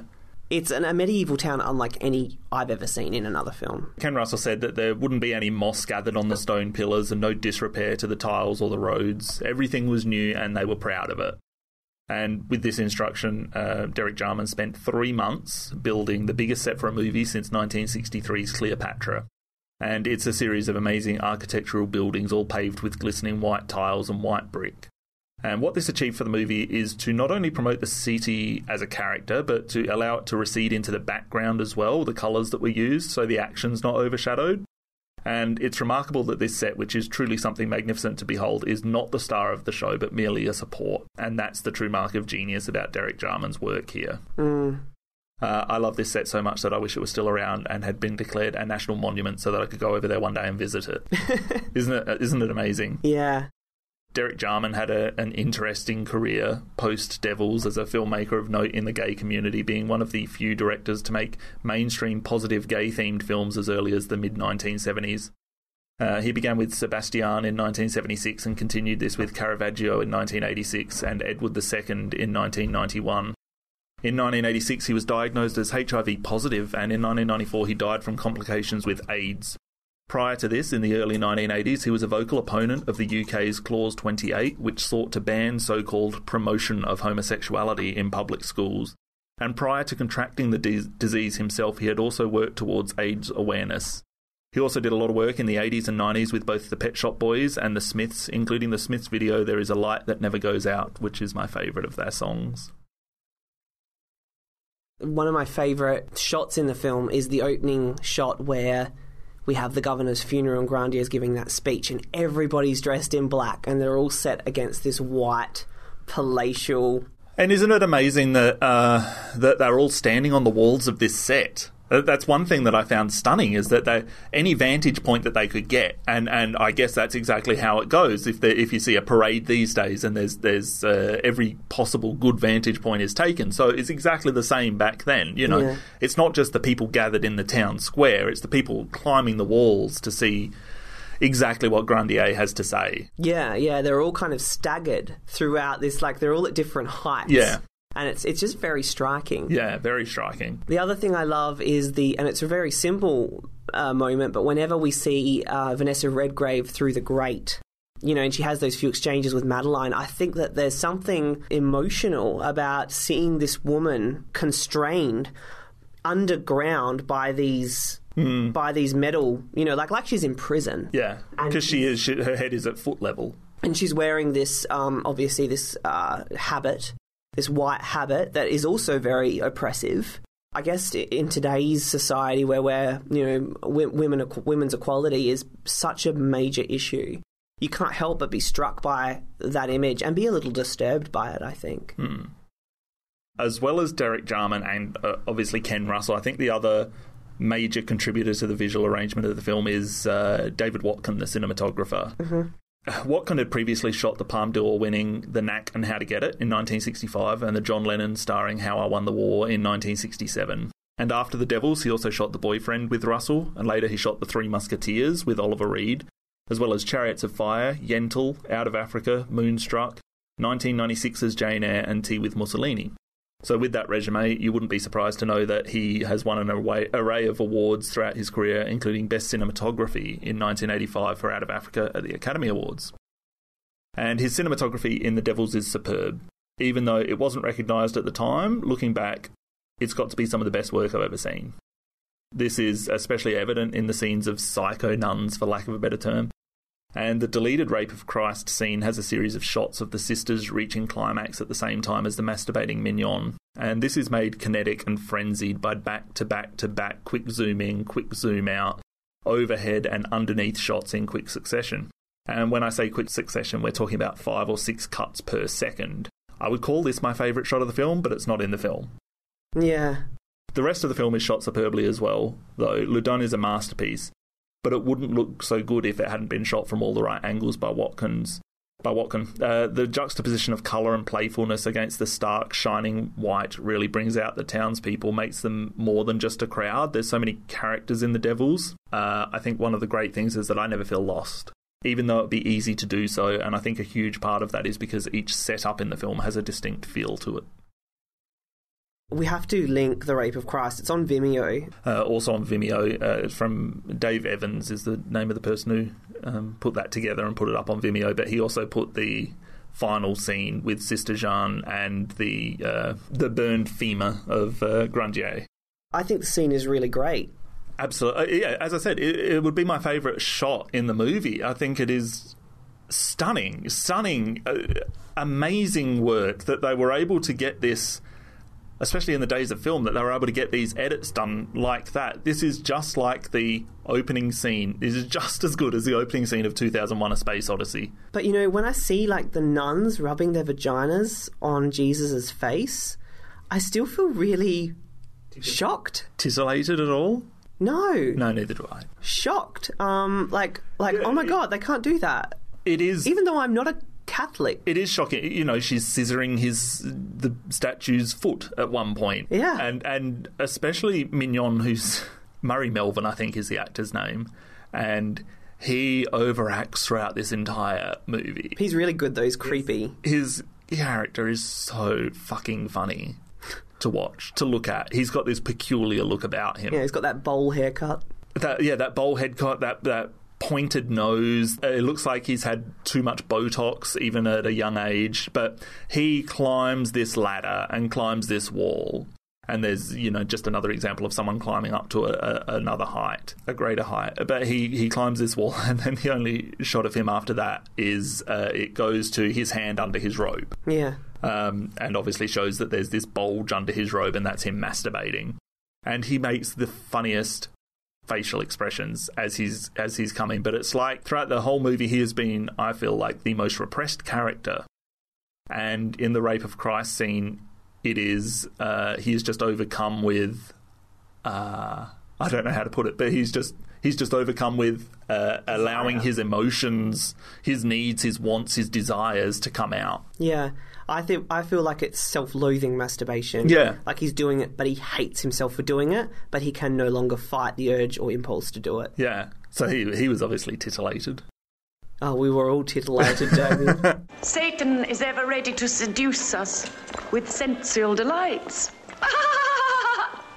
It's a medieval town unlike any I've ever seen in another film. Ken Russell said that there wouldn't be any moss gathered on the stone pillars and no disrepair to the tiles or the roads. Everything was new and they were proud of it. And with this instruction, Derek Jarman spent 3 months building the biggest set for a movie since 1963's Cleopatra. And it's a series of amazing architectural buildings all paved with glistening white tiles and white brick. And what this achieved for the movie is to not only promote the city as a character, but to allow it to recede into the background as well, the colours that were used, so the action's not overshadowed. And it's remarkable that this set, which is truly something magnificent to behold, is not the star of the show, but merely a support. And that's the true mark of genius about Derek Jarman's work here. I love this set so much that I wish it was still around and had been declared a national monument so that I could go over there one day and visit it. Isn't it amazing? Yeah. Derek Jarman had an interesting career post-Devils as a filmmaker of note in the gay community, being one of the few directors to make mainstream positive gay-themed films as early as the mid-1970s. He began with Sebastian in 1976 and continued this with Caravaggio in 1986 and Edward II in 1991. In 1986, he was diagnosed as HIV positive, and in 1994 he died from complications with AIDS. Prior to this, in the early 1980s, he was a vocal opponent of the UK's Clause 28, which sought to ban so-called promotion of homosexuality in public schools. And prior to contracting the disease himself, he had also worked towards AIDS awareness. He also did a lot of work in the 80s and 90s with both the Pet Shop Boys and the Smiths, including the Smiths video There Is a Light That Never Goes Out, which is my favourite of their songs. One of my favourite shots in the film is the opening shot where we have the governor's funeral and Grandier's giving that speech and everybody's dressed in black and they're all set against this white, palatial... And isn't it amazing that that they're all standing on the walls of this set? That's one thing that I found stunning, is that any vantage point that they could get, and I guess that's exactly how it goes. If you see a parade these days, and there's every possible good vantage point is taken, so it's exactly the same back then. You know, yeah. It's not just the people gathered in the town square; it's the people climbing the walls to see exactly what Grandier has to say. Yeah, they're all kind of staggered throughout this, like they're all at different heights. Yeah. And it's just very striking. Yeah, very striking. The other thing I love is and it's a very simple moment, but whenever we see Vanessa Redgrave through the grate, you know, and she has those few exchanges with Madeline, I think that there's something emotional about seeing this woman constrained underground by these metal, you know, like she's in prison. Yeah, because her head is at foot level. And she's wearing this, obviously this habit, this white habit that is also very oppressive. I guess in today's society where women's equality is such a major issue, you can't help but be struck by that image and be a little disturbed by it, I think. As well as Derek Jarman and obviously Ken Russell, I think the other major contributor to the visual arrangement of the film is David Watkin, the cinematographer. Mm-hmm. Watkin had previously shot the Palme d'Or winning The Knack and How to Get It in 1965 and the John Lennon starring How I Won the War in 1967. And after The Devils, he also shot The Boyfriend with Russell, and later he shot The Three Musketeers with Oliver Reed, as well as Chariots of Fire, Yentl, Out of Africa, Moonstruck, 1996's Jane Eyre and Tea with Mussolini. So with that resume, you wouldn't be surprised to know that he has won an array of awards throughout his career, including Best Cinematography in 1985 for Out of Africa at the Academy Awards. And his cinematography in The Devils is superb. Even though it wasn't recognised at the time, looking back, it's got to be some of the best work I've ever seen. This is especially evident in the scenes of psycho nuns, for lack of a better term. And the deleted Rape of Christ scene has a series of shots of the sisters reaching climax at the same time as the masturbating mignon. And this is made kinetic and frenzied by back-to-back-to-back quick zoom in, quick zoom out, overhead and underneath shots in quick succession. And when I say quick succession, we're talking about 5 or 6 cuts per second. I would call this my favourite shot of the film, but it's not in the film. Yeah. The rest of the film is shot superbly as well, though. Loudun is a masterpiece. But it wouldn't look so good if it hadn't been shot from all the right angles by Watkin. The juxtaposition of colour and playfulness against the stark, shining white really brings out the townspeople, makes them more than just a crowd. There's so many characters in The Devils. I think one of the great things is that I never feel lost, even though it'd be easy to do so, and I think a huge part of that is because each setup in the film has a distinct feel to it. We have to link The Rape of Christ. It's on Vimeo. Also on Vimeo. From Dave Evans is the name of the person who put that together and put it up on Vimeo. But he also put the final scene with Sister Jeanne and the burned femur of Grandier. I think the scene is really great. Absolutely. Yeah, as I said, it would be my favourite shot in the movie. I think it is stunning, amazing work that they were able to get this, especially in the days of film, that they were able to get these edits done like that. This is just like the opening scene. This is just as good as the opening scene of 2001: A Space Odyssey. But, you know, when I see, like, the nuns rubbing their vaginas on Jesus' face, I still feel really shocked. Titillated at all? No. No, neither do I. Shocked. Oh my God, they can't do that. It is. Even though I'm not a Catholic. It is shocking. You know, she's scissoring the statue's foot at one point. Yeah. And especially Mignon, who's Murray Melvin, I think is the actor's name, and he overacts throughout this entire movie. He's really good though. He's creepy. His character is so fucking funny. to watch, to look at. He's got this peculiar look about him. Yeah, he's got that bowl haircut. That bowl haircut, that pointed nose. It looks like he's had too much Botox even at a young age. But he climbs this ladder and climbs this wall. And there's, just another example of someone climbing up to another height, a greater height. But he climbs this wall, and then the only shot of him after that is it goes to his hand under his robe. Yeah. And obviously shows that there's this bulge under his robe, and that's him masturbating. And he makes the funniest facial expressions as he's coming. But it's like throughout the whole movie, he has been, I feel like, the most repressed character. And in the Rape of Christ scene, it is he is just overcome with I don't know how to put it, but he's just overcome with allowing his emotions, his needs, his wants, his desires to come out. Yeah. I feel like it's self-loathing masturbation. Yeah. Like he's doing it, but he hates himself for doing it, but he can no longer fight the urge or impulse to do it. Yeah. So he was obviously titillated. Oh, we were all titillated, Davies. Satan is ever ready to seduce us with sensual delights.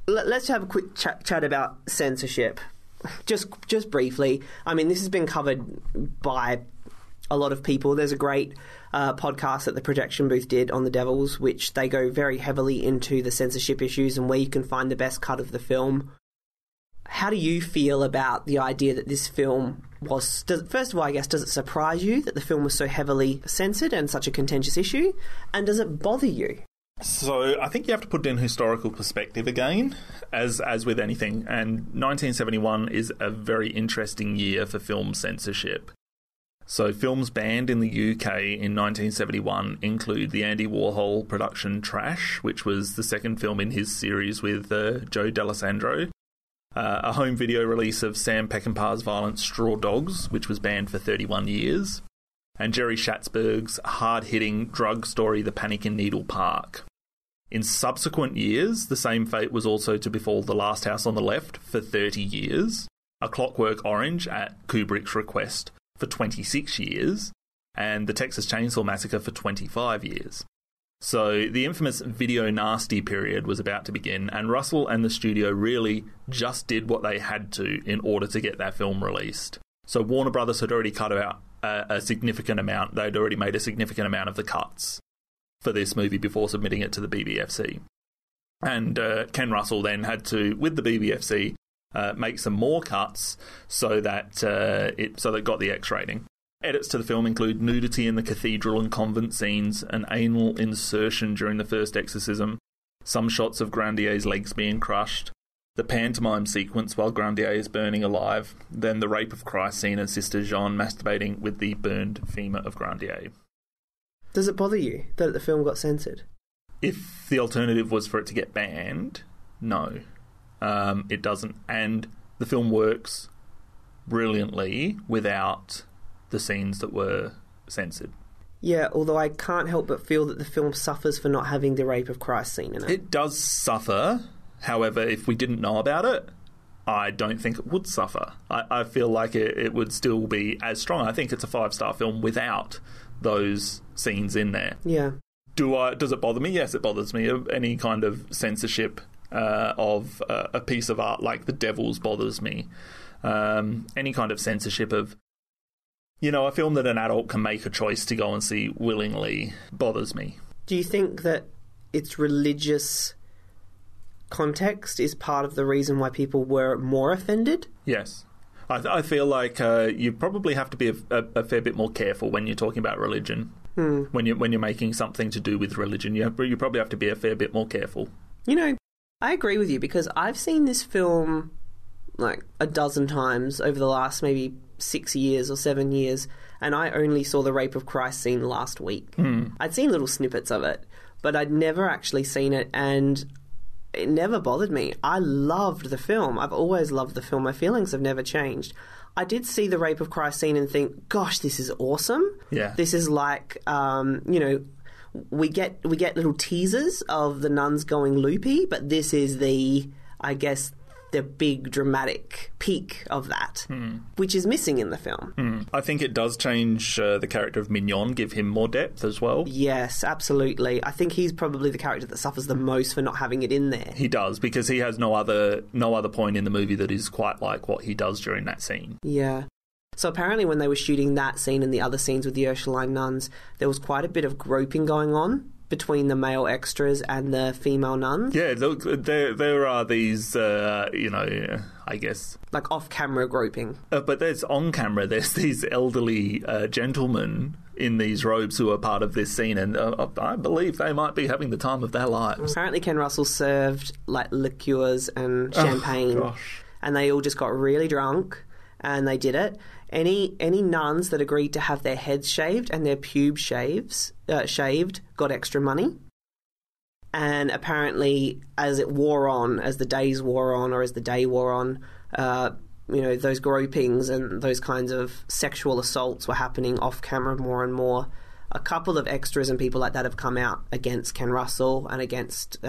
Let's have a quick chat about censorship. Just briefly. I mean, this has been covered by a lot of people. There's a great podcast that the Projection Booth did on the Devils, which they go very heavily into the censorship issues and where you can find the best cut of the film. How do you feel about the idea that this film was... First of all, I guess, does it surprise you that the film was so heavily censored and such a contentious issue? And does it bother you? So I think you have to put it in historical perspective again, as with anything. And 1971 is a very interesting year for film censorship. So films banned in the UK in 1971 include the Andy Warhol production Trash, which was the second film in his series with Joe D'Alessandro. A home video release of Sam Peckinpah's violent Straw Dogs, which was banned for 31 years. And Jerry Schatzberg's hard-hitting drug story The Panic in Needle Park. In subsequent years, the same fate was also to befall The Last House on the Left for 30 years, A Clockwork Orange at Kubrick's request for 26 years, and The Texas Chainsaw Massacre for 25 years. So the infamous video nasty period was about to begin, and Russell and the studio really just did what they had to in order to get that film released. So Warner Brothers had already cut out a significant amount. They'd already made a significant amount of the cuts for this movie before submitting it to the BBFC. And Ken Russell then had to, with the BBFC, make some more cuts so that it got the X rating. Edits to the film include nudity in the cathedral and convent scenes, an anal insertion during the first exorcism, some shots of Grandier's legs being crushed, the pantomime sequence while Grandier is burning alive, then the Rape of Christ scene and Sister Jeanne masturbating with the burned femur of Grandier. Does it bother you that the film got censored? If the alternative was for it to get banned, no. It doesn't. And the film works brilliantly without the scenes that were censored. Yeah, although I can't help but feel that the film suffers for not having the Rape of Christ scene in it. It does suffer. However, if we didn't know about it, I don't think it would suffer. I feel like it would still be as strong. I think it's a 5-star film without those scenes in there. Yeah. Does it bother me? Yes, it bothers me. Any kind of censorship of a piece of art like The Devils bothers me. Any kind of censorship of, a film that an adult can make a choice to go and see willingly bothers me. Do you think that its religious context is part of the reason why people were more offended? Yes. I feel like you probably have to be a fair bit more careful when you're talking about religion. When you're making something to do with religion, you probably have to be a fair bit more careful. I agree with you because I've seen this film like a dozen times over the last maybe 6 years or 7 years, and I only saw the Rape of Christ scene last week. I'd seen little snippets of it, but I'd never actually seen it, and it never bothered me. I loved the film. I've always loved the film. My feelings have never changed. I did see the Rape of Christ scene and think, gosh, this is awesome. Yeah. This is like, we get little teasers of the nuns going loopy, but this is the the big dramatic peak of that, which is missing in the film. I think it does change the character of Mignon, give him more depth as well. Yes, absolutely. I think he's probably the character that suffers the most for not having it in there. He does, because he has no other point in the movie that is quite like what he does during that scene. Yeah. So apparently when they were shooting that scene and the other scenes with the Ursuline nuns, there was quite a bit of groping going on between the male extras and the female nuns. Yeah, look, there are these, I guess... like off-camera groping. But there's on-camera, there's these elderly gentlemen in these robes who are part of this scene, and I believe they might be having the time of their lives. Apparently Ken Russell served, like, liqueurs and champagne, and they all just got really drunk, and they did it. Any nuns that agreed to have their heads shaved and their pubes shaved got extra money. And apparently, as it wore on, as the days wore on, or as the day wore on, those gropings and those kinds of sexual assaults were happening off camera more and more. A couple of extras and people like that have come out against Ken Russell and against,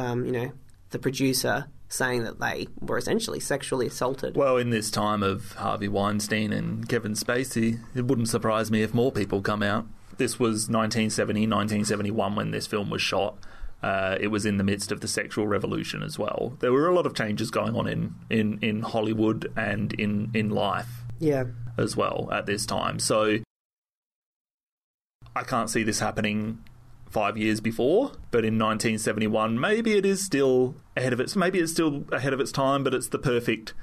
the producer, saying that they were essentially sexually assaulted. Well, in this time of Harvey Weinstein and Kevin Spacey, it wouldn't surprise me if more people come out. This was 1971 when this film was shot. It was in the midst of the sexual revolution as well. There were a lot of changes going on in Hollywood and in life as well at this time. So I can't see this happening 5 years before, but in 1971, maybe it is still ahead of its. Maybe it's still ahead of its time, but it's the perfect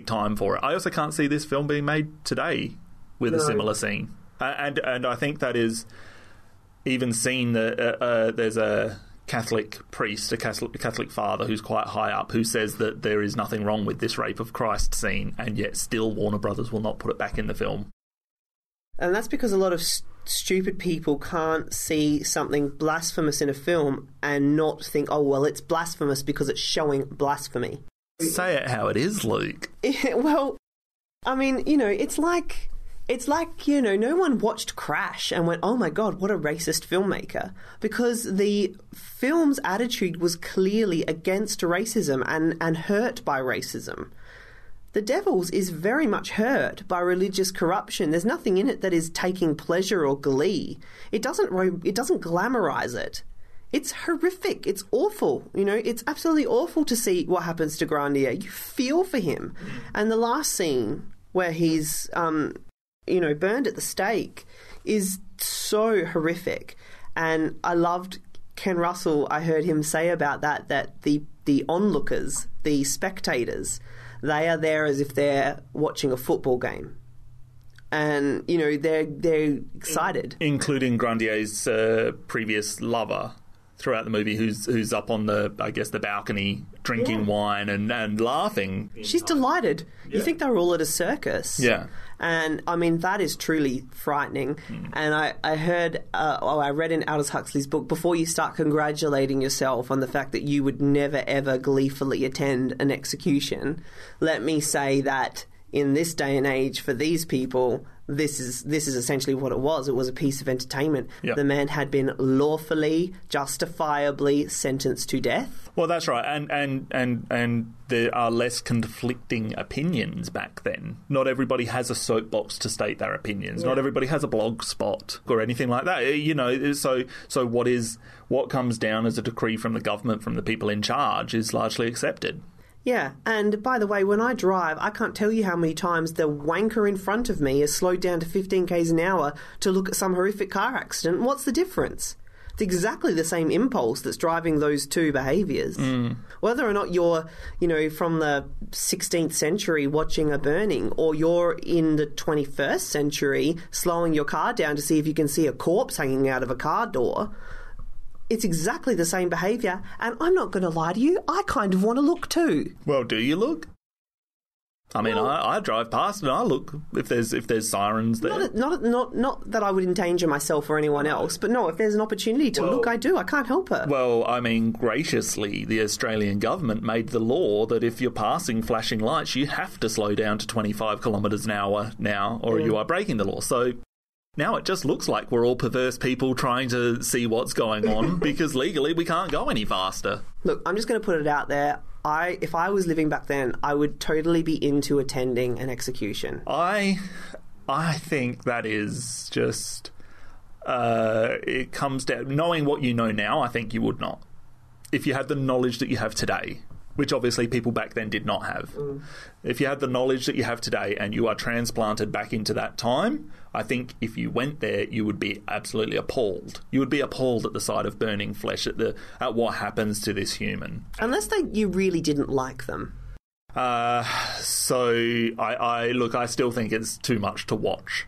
time for it. I also can't see this film being made today with a similar scene, and I think that is even seen that there's a Catholic priest, a Catholic father who's quite high up, who says that there is nothing wrong with this rape of Christ scene, and yet still Warner Brothers will not put it back in the film. And that's because a lot of stupid people can't see something blasphemous in a film and not think, oh, well, it's blasphemous because it's showing blasphemy. Say it how it is, Luke. Well, I mean, it's like, no one watched Crash and went, oh my God, what a racist filmmaker. Because the film's attitude was clearly against racism and hurt by racism. The Devils is very much hurt by religious corruption. There's nothing in it that is taking pleasure or glee. It doesn't glamorize it. It's horrific. It's awful. It's absolutely awful to see what happens to Grandier. You feel for him. And the last scene where he's, burned at the stake is so horrific. And I loved Ken Russell. I heard him say about that the onlookers, the spectators, they are there as if they're watching a football game. And, they're excited. Including Grandier's previous lover throughout the movie, who's up on the balcony drinking wine and laughing. She's delighted. You think they're all at a circus. Yeah. And, I mean, that is truly frightening. And I heard, I read in Aldous Huxley's book, before you start congratulating yourself on the fact that you would never, ever gleefully attend an execution, let me say that in this day and age, for these people, this is essentially what it was. It was a piece of entertainment. Yep. The man had been lawfully, justifiably sentenced to death. Well, that's right, and there are less conflicting opinions back then. Not everybody has a soapbox to state their opinions. Yeah. Not everybody has a blog spot or anything like that. So what comes down as a decree from the government, from the people in charge, is largely accepted. Yeah, and by the way, when I drive, I can't tell you how many times the wanker in front of me is slowed down to 15 k's an hour to look at some horrific car accident. What's the difference? It's exactly the same impulse that's driving those two behaviours. Whether or not you're, from the 16th century watching a burning, or you're in the 21st century slowing your car down to see if you can see a corpse hanging out of a car door, it's exactly the same behaviour, and I'm not going to lie to you, I kind of want to look too. Well, do you look? I mean, I drive past and I look if there's sirens there. Not that I would endanger myself or anyone else, but no, if there's an opportunity to look, I do. I can't help it. Well, I mean, graciously, the Australian government made the law that if you're passing flashing lights, you have to slow down to 25 kilometres an hour now, or you are breaking the law. So now it just looks like we're all perverse people trying to see what's going on because legally we can't go any faster. Look, I'm just going to put it out there. if I was living back then, I would totally be into attending an execution. I think that is just... it comes down... Knowing what you know now, I think you would not. If you had the knowledge that you have today, which obviously people back then did not have. If you had the knowledge that you have today and you are transplanted back into that time, I think if you went there, you would be absolutely appalled. You would be appalled at the sight of burning flesh, at what happens to this human. Unless you really didn't like them. So I still think it's too much to watch.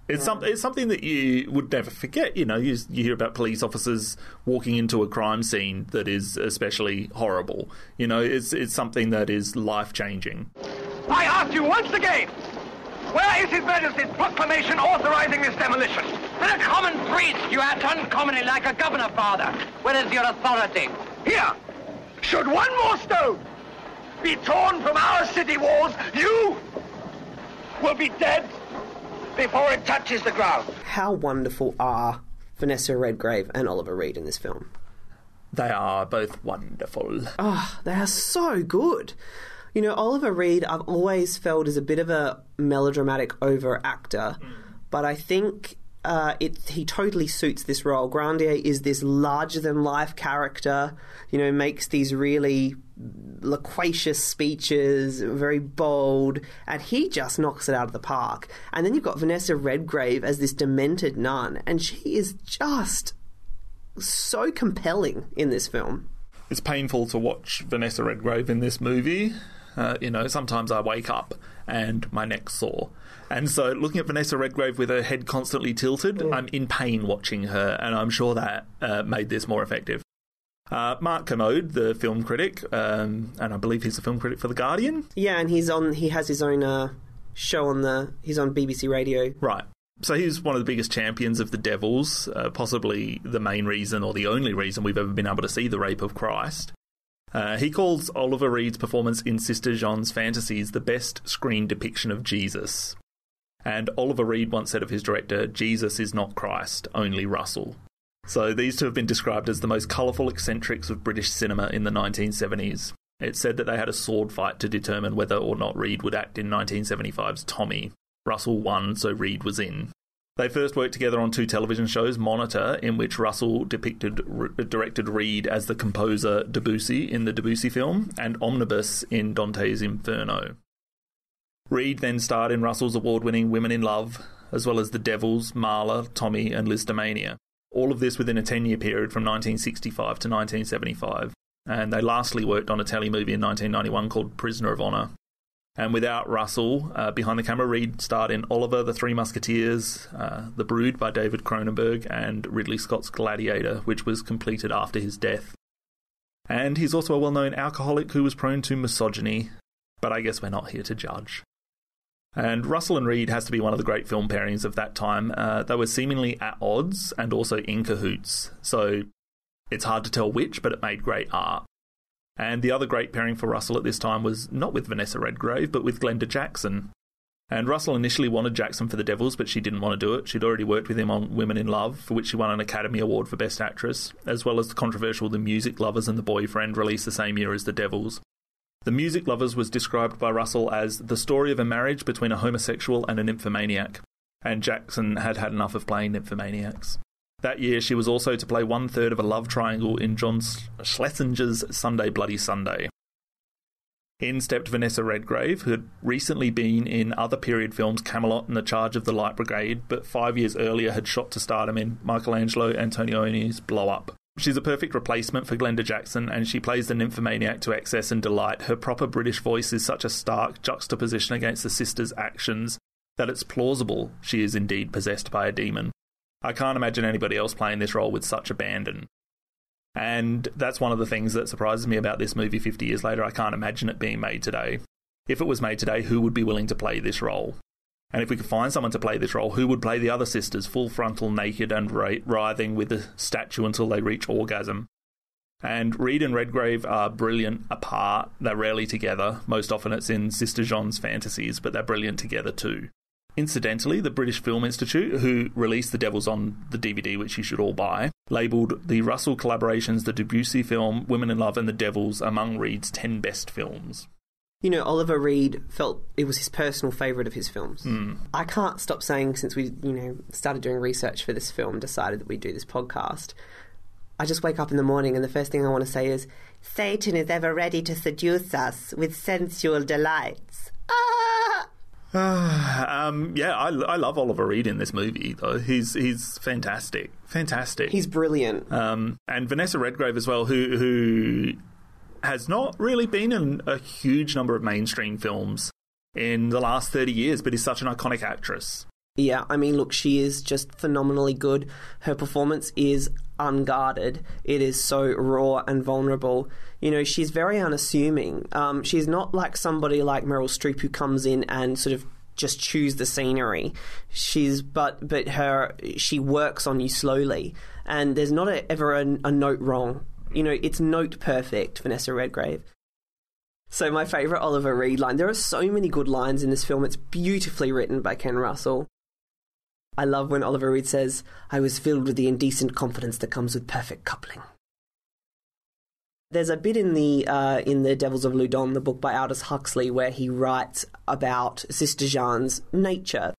It's something that you would never forget. You know, you hear about police officers walking into a crime scene that is especially horrible. You know, it's something that is life-changing. I ask you once again, where is His Majesty's proclamation authorizing this demolition? For a common priest, you act uncommonly like a governor, Father. Where is your authority? Here, should one more stone be torn from our city walls, you will be dead before it touches the ground. How wonderful are Vanessa Redgrave and Oliver Reed in this film? They are both wonderful. They are so good. You know, Oliver Reed I've always felt is a bit of a melodramatic over-actor, but I think he totally suits this role. Grandier is this larger-than-life character, you know, makes these really loquacious speeches, very bold, and he just knocks it out of the park. And then you've got Vanessa Redgrave as this demented nun, and she is just so compelling in this film. It's painful to watch Vanessa Redgrave in this movie. You know, sometimes I wake up and my neck's sore. And so looking at Vanessa Redgrave with her head constantly tilted, I'm in pain watching her, and I'm sure that made this more effective. Mark Kermode, the film critic, and I believe he's the film critic for The Guardian. Yeah, and he has his own show he's on BBC Radio. Right. So he's one of the biggest champions of the Devils, possibly the main reason or the only reason we've ever been able to see the rape of Christ. He calls Oliver Reed's performance in Sister Jean's Fantasies the best screen depiction of Jesus. And Oliver Reed once said of his director, Jesus is not Christ, only Russell. So these two have been described as the most colourful eccentrics of British cinema in the 1970s. It's said that they had a sword fight to determine whether or not Reed would act in 1975's Tommy. Russell won, so Reed was in. They first worked together on two television shows, Monitor, in which Russell directed Reed as the composer Debussy in the Debussy film, and Omnibus in Dante's Inferno. Reed then starred in Russell's award-winning Women in Love, as well as The Devils, Marla, Tommy and Listomania. All of this within a 10-year period from 1965 to 1975. And they lastly worked on a telly movie in 1991 called Prisoner of Honour. And without Russell, behind the camera, Reed starred in Oliver, The Three Musketeers, The Brood by David Cronenberg, and Ridley Scott's Gladiator, which was completed after his death. And he's also a well-known alcoholic who was prone to misogyny, but I guess we're not here to judge. And Russell and Reed has to be one of the great film pairings of that time. They were seemingly at odds and also in cahoots, so it's hard to tell which, but it made great art. And the other great pairing for Russell at this time was not with Vanessa Redgrave, but with Glenda Jackson. And Russell initially wanted Jackson for The Devils, but she didn't want to do it. She'd already worked with him on Women in Love, for which she won an Academy Award for Best Actress, as well as the controversial The Music Lovers and The Boyfriend, released the same year as The Devils. The Music Lovers was described by Russell as the story of a marriage between a homosexual and a nymphomaniac, and Jackson had had enough of playing nymphomaniacs. That year, she was also to play one-third of a love triangle in John Schlesinger's Sunday Bloody Sunday. In stepped Vanessa Redgrave, who had recently been in other period films Camelot and The Charge of the Light Brigade, but 5 years earlier had shot to stardom in Michelangelo Antonioni's Blow Up. She's a perfect replacement for Glenda Jackson, and she plays the nymphomaniac to excess and delight. Her proper British voice is such a stark juxtaposition against the sister's actions that it's plausible she is indeed possessed by a demon. I can't imagine anybody else playing this role with such abandon. And that's one of the things that surprises me about this movie 50 years later. I can't imagine it being made today. If it was made today, who would be willing to play this role? And if we could find someone to play this role, who would play the other sisters, full frontal, naked and writhing with the statue until they reach orgasm? And Reed and Redgrave are brilliant apart. They're rarely together. Most often it's in Sister Jean's Fantasies, but they're brilliant together too. Incidentally, the British Film Institute, who released The Devils on the DVD, which you should all buy, labelled the Russell collaborations, the Debussy film, Women in Love and The Devils among Reed's 10 best films. You know, Oliver Reed felt it was his personal favourite of his films. I can't stop saying, since we, started doing research for this film, decided that we'd do this podcast, I just wake up in the morning and the first thing I want to say is, Satan is ever ready to seduce us with sensual delights. I love Oliver Reed in this movie, though. He's fantastic. He's brilliant. And Vanessa Redgrave as well, who has not really been in a huge number of mainstream films in the last 30 years, but is such an iconic actress. Yeah, I mean, look, she is just phenomenally good. Her performance is unguarded. It is so raw and vulnerable. She's very unassuming. She's not like somebody like Meryl Streep who comes in and sort of just chews the scenery. She works on you slowly, and there's not ever a note wrong. It's note perfect, Vanessa Redgrave. So my favourite Oliver Reed line, there are so many good lines in this film. It's beautifully written by Ken Russell. I love when Oliver Reed says, "I was filled with the indecent confidence that comes with perfect coupling." There's a bit in the Devils of Loudun, the book by Aldous Huxley, where he writes about Sister Jeanne's nature.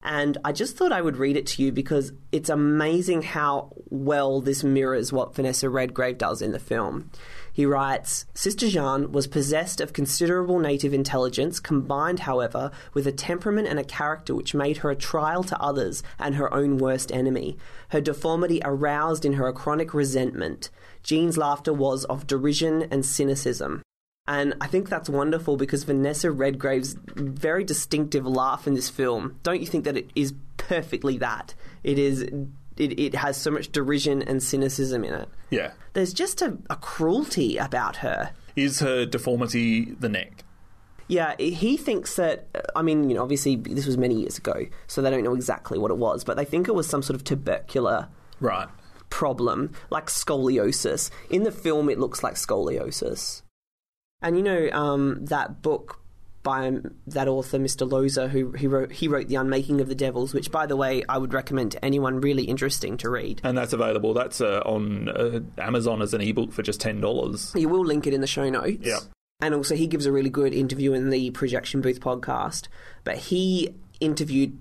And I just thought I would read it to you because it's amazing how well this mirrors what Vanessa Redgrave does in the film. He writes, Sister Jeanne was possessed of considerable native intelligence, combined, however, with a temperament and a character which made her a trial to others and her own worst enemy. Her deformity aroused in her a chronic resentment. Jean's laughter was of derision and cynicism. And I think that's wonderful because Vanessa Redgrave's very distinctive laugh in this film, don't you think that it is perfectly that? It has so much derision and cynicism in it. Yeah. There's just a cruelty about her. Is her deformity the neck? Yeah, he thinks that, obviously this was many years ago, so they don't know exactly what it was, but they think it was some sort of tubercular problem, like scoliosis. In the film, it looks like scoliosis. And that book by that author, Mr. Loza, he wrote The Unmaking of the Devils, which, by the way, I would recommend to anyone really interesting to read. And that's available. That's on Amazon as an ebook for just $10. You will link it in the show notes. Yeah. And also he gives a really good interview in the Projection Booth podcast. But he interviewed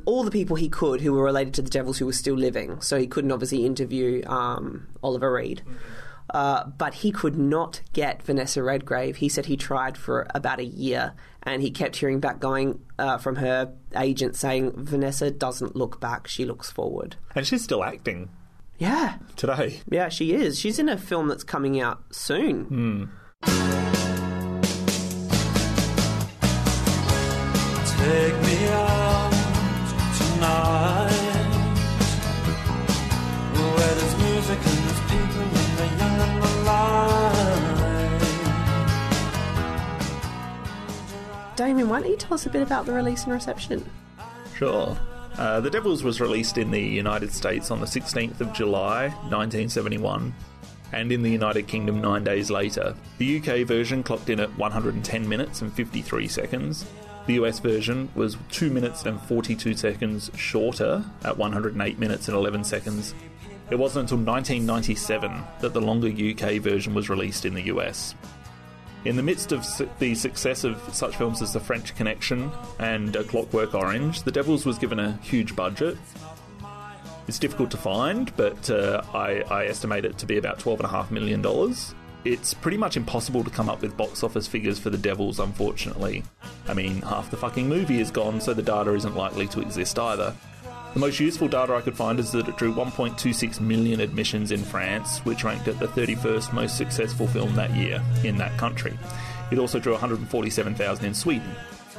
all the people he could who were related to the Devils who were still living. So he couldn't obviously interview Oliver Reed. But he could not get Vanessa Redgrave. He said he tried for about a year and he kept hearing back from her agent saying, Vanessa doesn't look back, she looks forward. And she's still acting. Yeah. Today. Yeah, she is. She's in a film that's coming out soon. Take me out tonight, where there's music and there's people and the young and the light. Damien, why don't you tell us a bit about the release and reception? Sure. The Devils was released in the United States on the 16th of July, 1971, and in the United Kingdom 9 days later. The UK version clocked in at 110 minutes and 53 seconds. The US version was 2 minutes and 42 seconds shorter at 108 minutes and 11 seconds. It wasn't until 1997 that the longer UK version was released in the US. In the midst of the success of such films as The French Connection and A Clockwork Orange, The Devils was given a huge budget. It's difficult to find, but I estimate it to be about $12.5 million. It's pretty much impossible to come up with box office figures for The Devils, unfortunately. I mean, half the fucking movie is gone, so the data isn't likely to exist either. The most useful data I could find is that it drew 1.26 million admissions in France, which ranked it the 31st most successful film that year in that country. It also drew 147,000 in Sweden.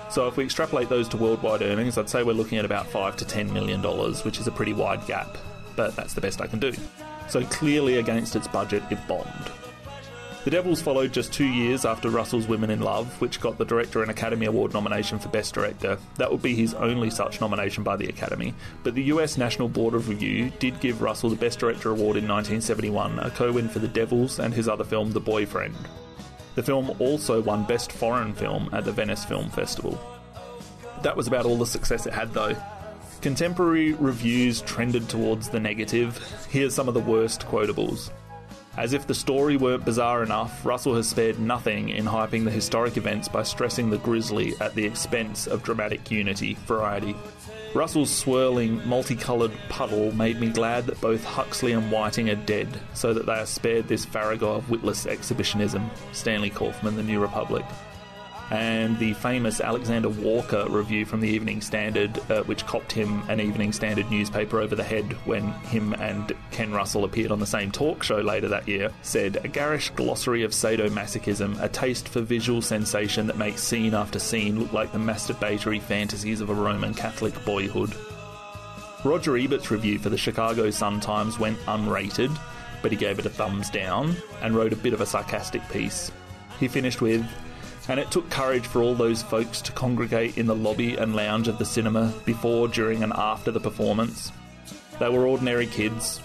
So if we extrapolate those to worldwide earnings, I'd say we're looking at about $5 to $10 million, which is a pretty wide gap, but that's the best I can do. So clearly against its budget, it bombed. The Devils followed just 2 years after Russell's Women in Love, which got the director an Academy Award nomination for Best Director. That would be his only such nomination by the Academy, but the US National Board of Review did give Russell the Best Director Award in 1971, a co-win for The Devils and his other film, The Boyfriend. The film also won Best Foreign Film at the Venice Film Festival. That was about all the success it had, though. Contemporary reviews trended towards the negative. Here's some of the worst quotables. As if the story weren't bizarre enough, Russell has spared nothing in hyping the historic events by stressing the grisly at the expense of dramatic unity, variety. Russell's swirling, multicoloured puddle made me glad that both Huxley and Whiting are dead, so that they are spared this farrago of witless exhibitionism. Stanley Kaufman, The New Republic. And the famous Alexander Walker review from the Evening Standard, which copped him an Evening Standard newspaper over the head when him and Ken Russell appeared on the same talk show later that year, said, "A garish glossary of sadomasochism, a taste for visual sensation that makes scene after scene look like the masturbatory fantasies of a Roman Catholic boyhood." Roger Ebert's review for the Chicago Sun-Times went unrated, but he gave it a thumbs down and wrote a bit of a sarcastic piece. He finished with, "And it took courage for all those folks to congregate in the lobby and lounge of the cinema before, during and after the performance. They were ordinary kids,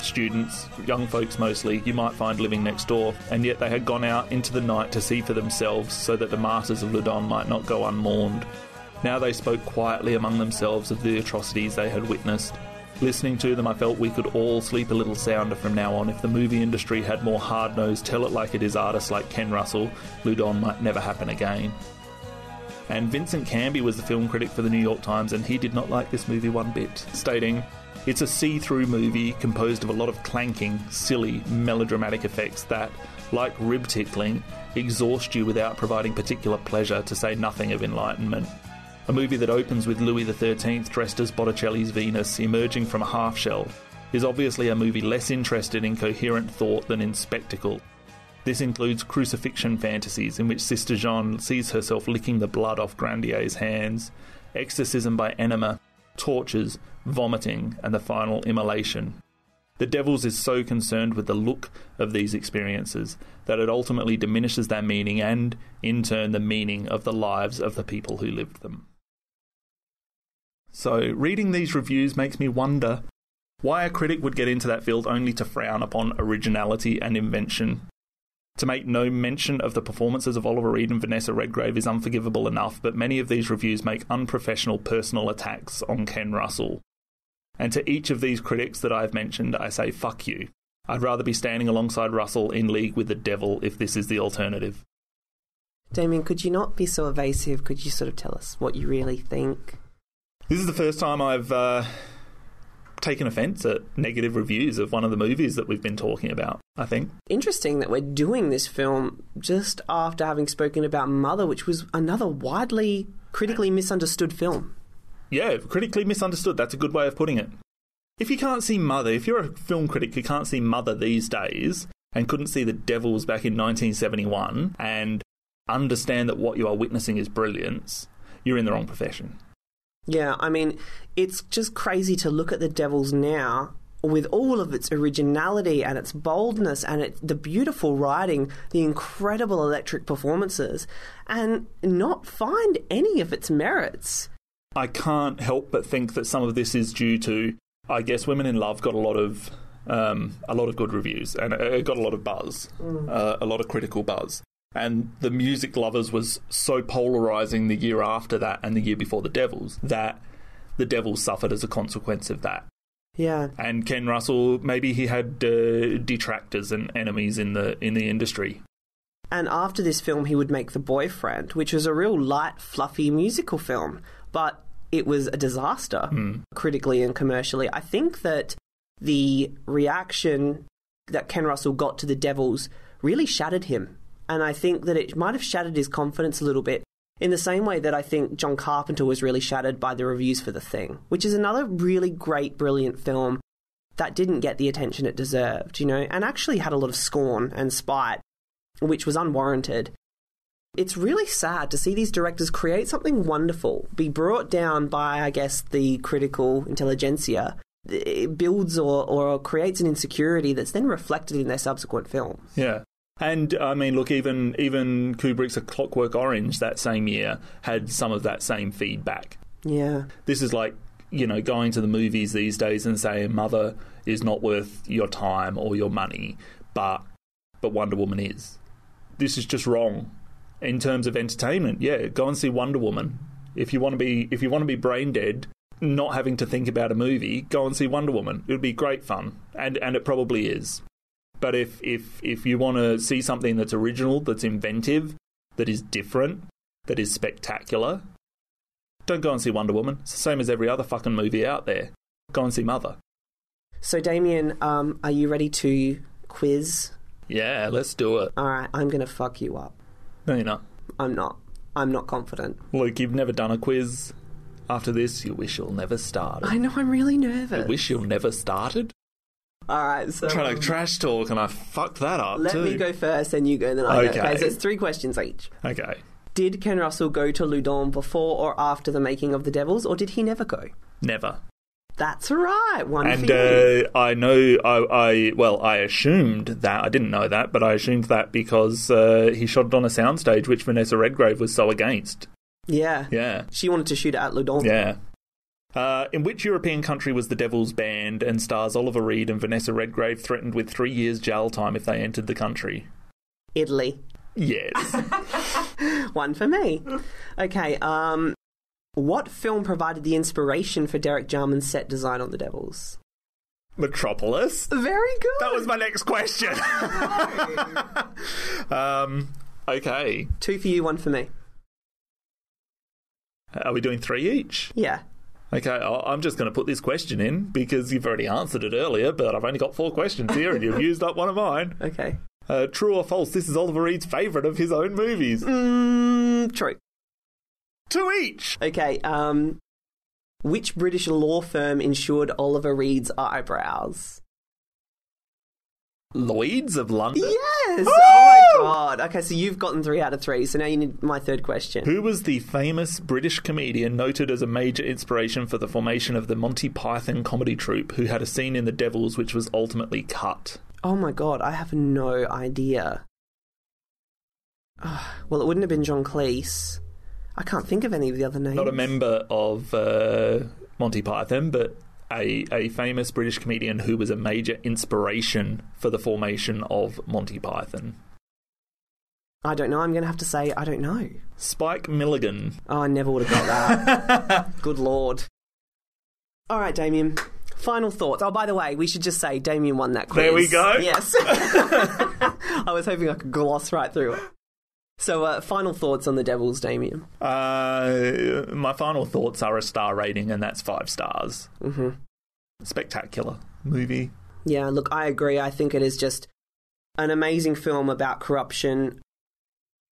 students, young folks mostly, you might find living next door, and yet they had gone out into the night to see for themselves so that the martyrs of Loudun might not go unmourned. Now they spoke quietly among themselves of the atrocities they had witnessed. Listening to them, I felt we could all sleep a little sounder from now on. If the movie industry had more hard-nosed, tell-it-like-it-is artists like Ken Russell, Loudun might never happen again." And Vincent Canby was the film critic for the New York Times, and he did not like this movie one bit, stating, "It's a see-through movie composed of a lot of clanking, silly, melodramatic effects that, like rib-tickling, exhaust you without providing particular pleasure, to say nothing of enlightenment. A movie that opens with Louis XIII dressed as Botticelli's Venus emerging from a half-shell is obviously a movie less interested in coherent thought than in spectacle. This includes crucifixion fantasies in which Sister Jeanne sees herself licking the blood off Grandier's hands, exorcism by enema, tortures, vomiting, and the final immolation. The Devils is so concerned with the look of these experiences that it ultimately diminishes their meaning and, in turn, the meaning of the lives of the people who lived them." So, reading these reviews makes me wonder why a critic would get into that field only to frown upon originality and invention. To make no mention of the performances of Oliver Reed and Vanessa Redgrave is unforgivable enough, but many of these reviews make unprofessional personal attacks on Ken Russell. And to each of these critics that I've mentioned, I say, fuck you. I'd rather be standing alongside Russell in league with the devil if this is the alternative. Damien, could you not be so evasive? Could you sort of tell us what you really think? This is the first time I've taken offence at negative reviews of one of the movies that we've been talking about, I think. Interesting that we're doing this film just after having spoken about Mother, which was another widely critically misunderstood film. Yeah, critically misunderstood. That's a good way of putting it. If you can't see Mother, if you're a film critic who can't see Mother these days and couldn't see The Devils back in 1971 and understand that what you are witnessing is brilliance, you're in the wrong profession. Yeah, I mean, it's just crazy to look at The Devils now with all of its originality and its boldness and the beautiful writing, the incredible electric performances, and not find any of its merits. I can't help but think that some of this is due to, I guess, Women in Love got a lot of good reviews and it got a lot of buzz, a lot of critical buzz. And The Music Lovers was so polarising the year after that and the year before The Devils that The Devils suffered as a consequence of that. Yeah. And Ken Russell, maybe he had detractors and enemies in the industry. And after this film, he would make The Boyfriend, which was a real light, fluffy musical film. But it was a disaster, critically and commercially. I think that the reaction that Ken Russell got to The Devils really shattered him. And I think that it might have shattered his confidence a little bit, in the same way that I think John Carpenter was really shattered by the reviews for The Thing, which is another really great, brilliant film that didn't get the attention it deserved, and actually had a lot of scorn and spite, which was unwarranted. It's really sad to see these directors create something wonderful, be brought down by, I guess, the critical intelligentsia. It builds or creates an insecurity that's then reflected in their subsequent films. Yeah. And, I mean, look, even Kubrick's A Clockwork Orange that same year had some of that same feedback. Yeah. This is like, going to the movies these days and saying Mother is not worth your time or your money, but Wonder Woman is. This is just wrong. In terms of entertainment, yeah, go and see Wonder Woman. If you want to be brain dead, not having to think about a movie, go and see Wonder Woman. It would be great fun, and it probably is. But if you want to see something that's original, that's inventive, that is different, that is spectacular, don't go and see Wonder Woman. It's the same as every other fucking movie out there. Go and see Mother. So, Damien, are you ready to quiz? Yeah, let's do it. All right, I'm going to fuck you up. No, you're not. I'm not. I'm not confident. Luke, you've never done a quiz. After this, you wish you'll never started. I know, I'm really nervous. You wish you'll never started? All right, so... I'm trying to trash talk and I fucked that up, Let me go first, then you go, then I go. Okay, so it's 3 questions each. Okay. Did Ken Russell go to Loudun before or after the making of The Devils, or did he never go? Never. That's right. One and for you. I know, I assumed that, I didn't know that, but I assumed that because he shot it on a soundstage, which Vanessa Redgrave was so against. Yeah. Yeah. She wanted to shoot it at Loudun. Yeah. In which European country was The Devils banned and stars Oliver Reed and Vanessa Redgrave threatened with 3 years jail time if they entered the country? Italy. Yes. 1 for me. Okay, what film provided the inspiration for Derek Jarman's set design on The Devils? Metropolis. Very good. That was my next question. Okay. 2 for you, 1 for me. Are we doing 3 each? Yeah. Okay, I'm just going to put this question in because you've already answered it earlier, but I've only got 4 questions here and you've used up one of mine. Okay. True or false, this is Oliver Reed's favourite of his own movies? True. 2 each. Okay, which British law firm insured Oliver Reed's eyebrows? Lloyd's of London? Yes! Oh my god. Okay, so you've gotten 3 out of 3, so now you need my 3rd question. Who was the famous British comedian noted as a major inspiration for the formation of the Monty Python comedy troupe who had a scene in The Devils which was ultimately cut? Oh my god, I have no idea. Well, it wouldn't have been John Cleese. I can't think of any of the other names. Not a member of Monty Python, but a famous British comedian who was a major inspiration for the formation of Monty Python. I don't know. I'm going to have to say I don't know. Spike Milligan. Oh, I never would have got that. Good lord. All right, Damien. Final thoughts. Oh, by the way, we should just say Damien won that quiz. There we go. Yes. I was hoping I could gloss right through it. So, final thoughts on The Devils, Damien? My final thoughts are a star rating, and that's 5 stars. Mm-hmm. Spectacular movie. Yeah, look, I agree. I think it is just an amazing film about corruption.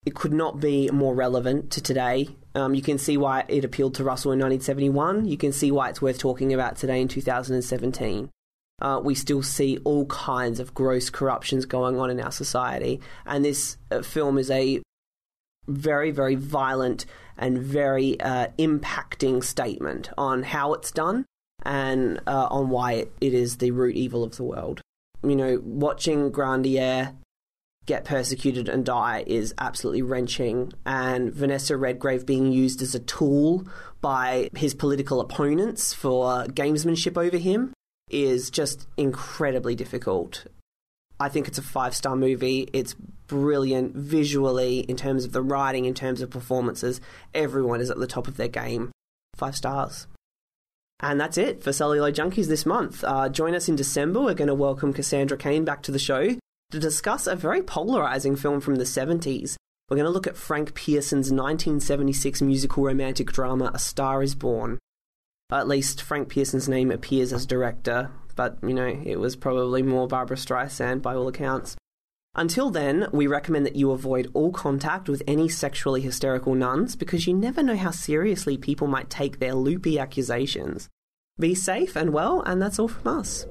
It could not be more relevant to today. You can see why it appealed to Russell in 1971. You can see why it's worth talking about today in 2017. We still see all kinds of gross corruptions going on in our society. And this film is a very, very violent and very impacting statement on how it's done and on why it is the root evil of the world. You know, watching Grandier get persecuted and die is absolutely wrenching, and Vanessa Redgrave being used as a tool by his political opponents for gamesmanship over him is just incredibly difficult. I think it's a 5-star movie. It's brilliant visually, in terms of the writing, in terms of performances. Everyone is at the top of their game. 5 stars. And that's it for Celluloid Junkies this month. Join us in December. We're going to welcome Cassandra Cain back to the show to discuss a very polarising film from the 70s. We're going to look at Frank Pearson's 1976 musical romantic drama, A Star is Born. At least Frank Pearson's name appears as director, but, you know, it was probably more Barbra Streisand by all accounts. Until then, we recommend that you avoid all contact with any sexually hysterical nuns, because you never know how seriously people might take their loopy accusations. Be safe and well, and that's all from us.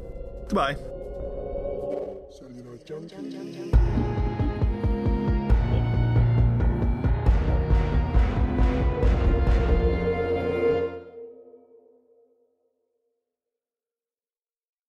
Goodbye. Celluloid Junkies.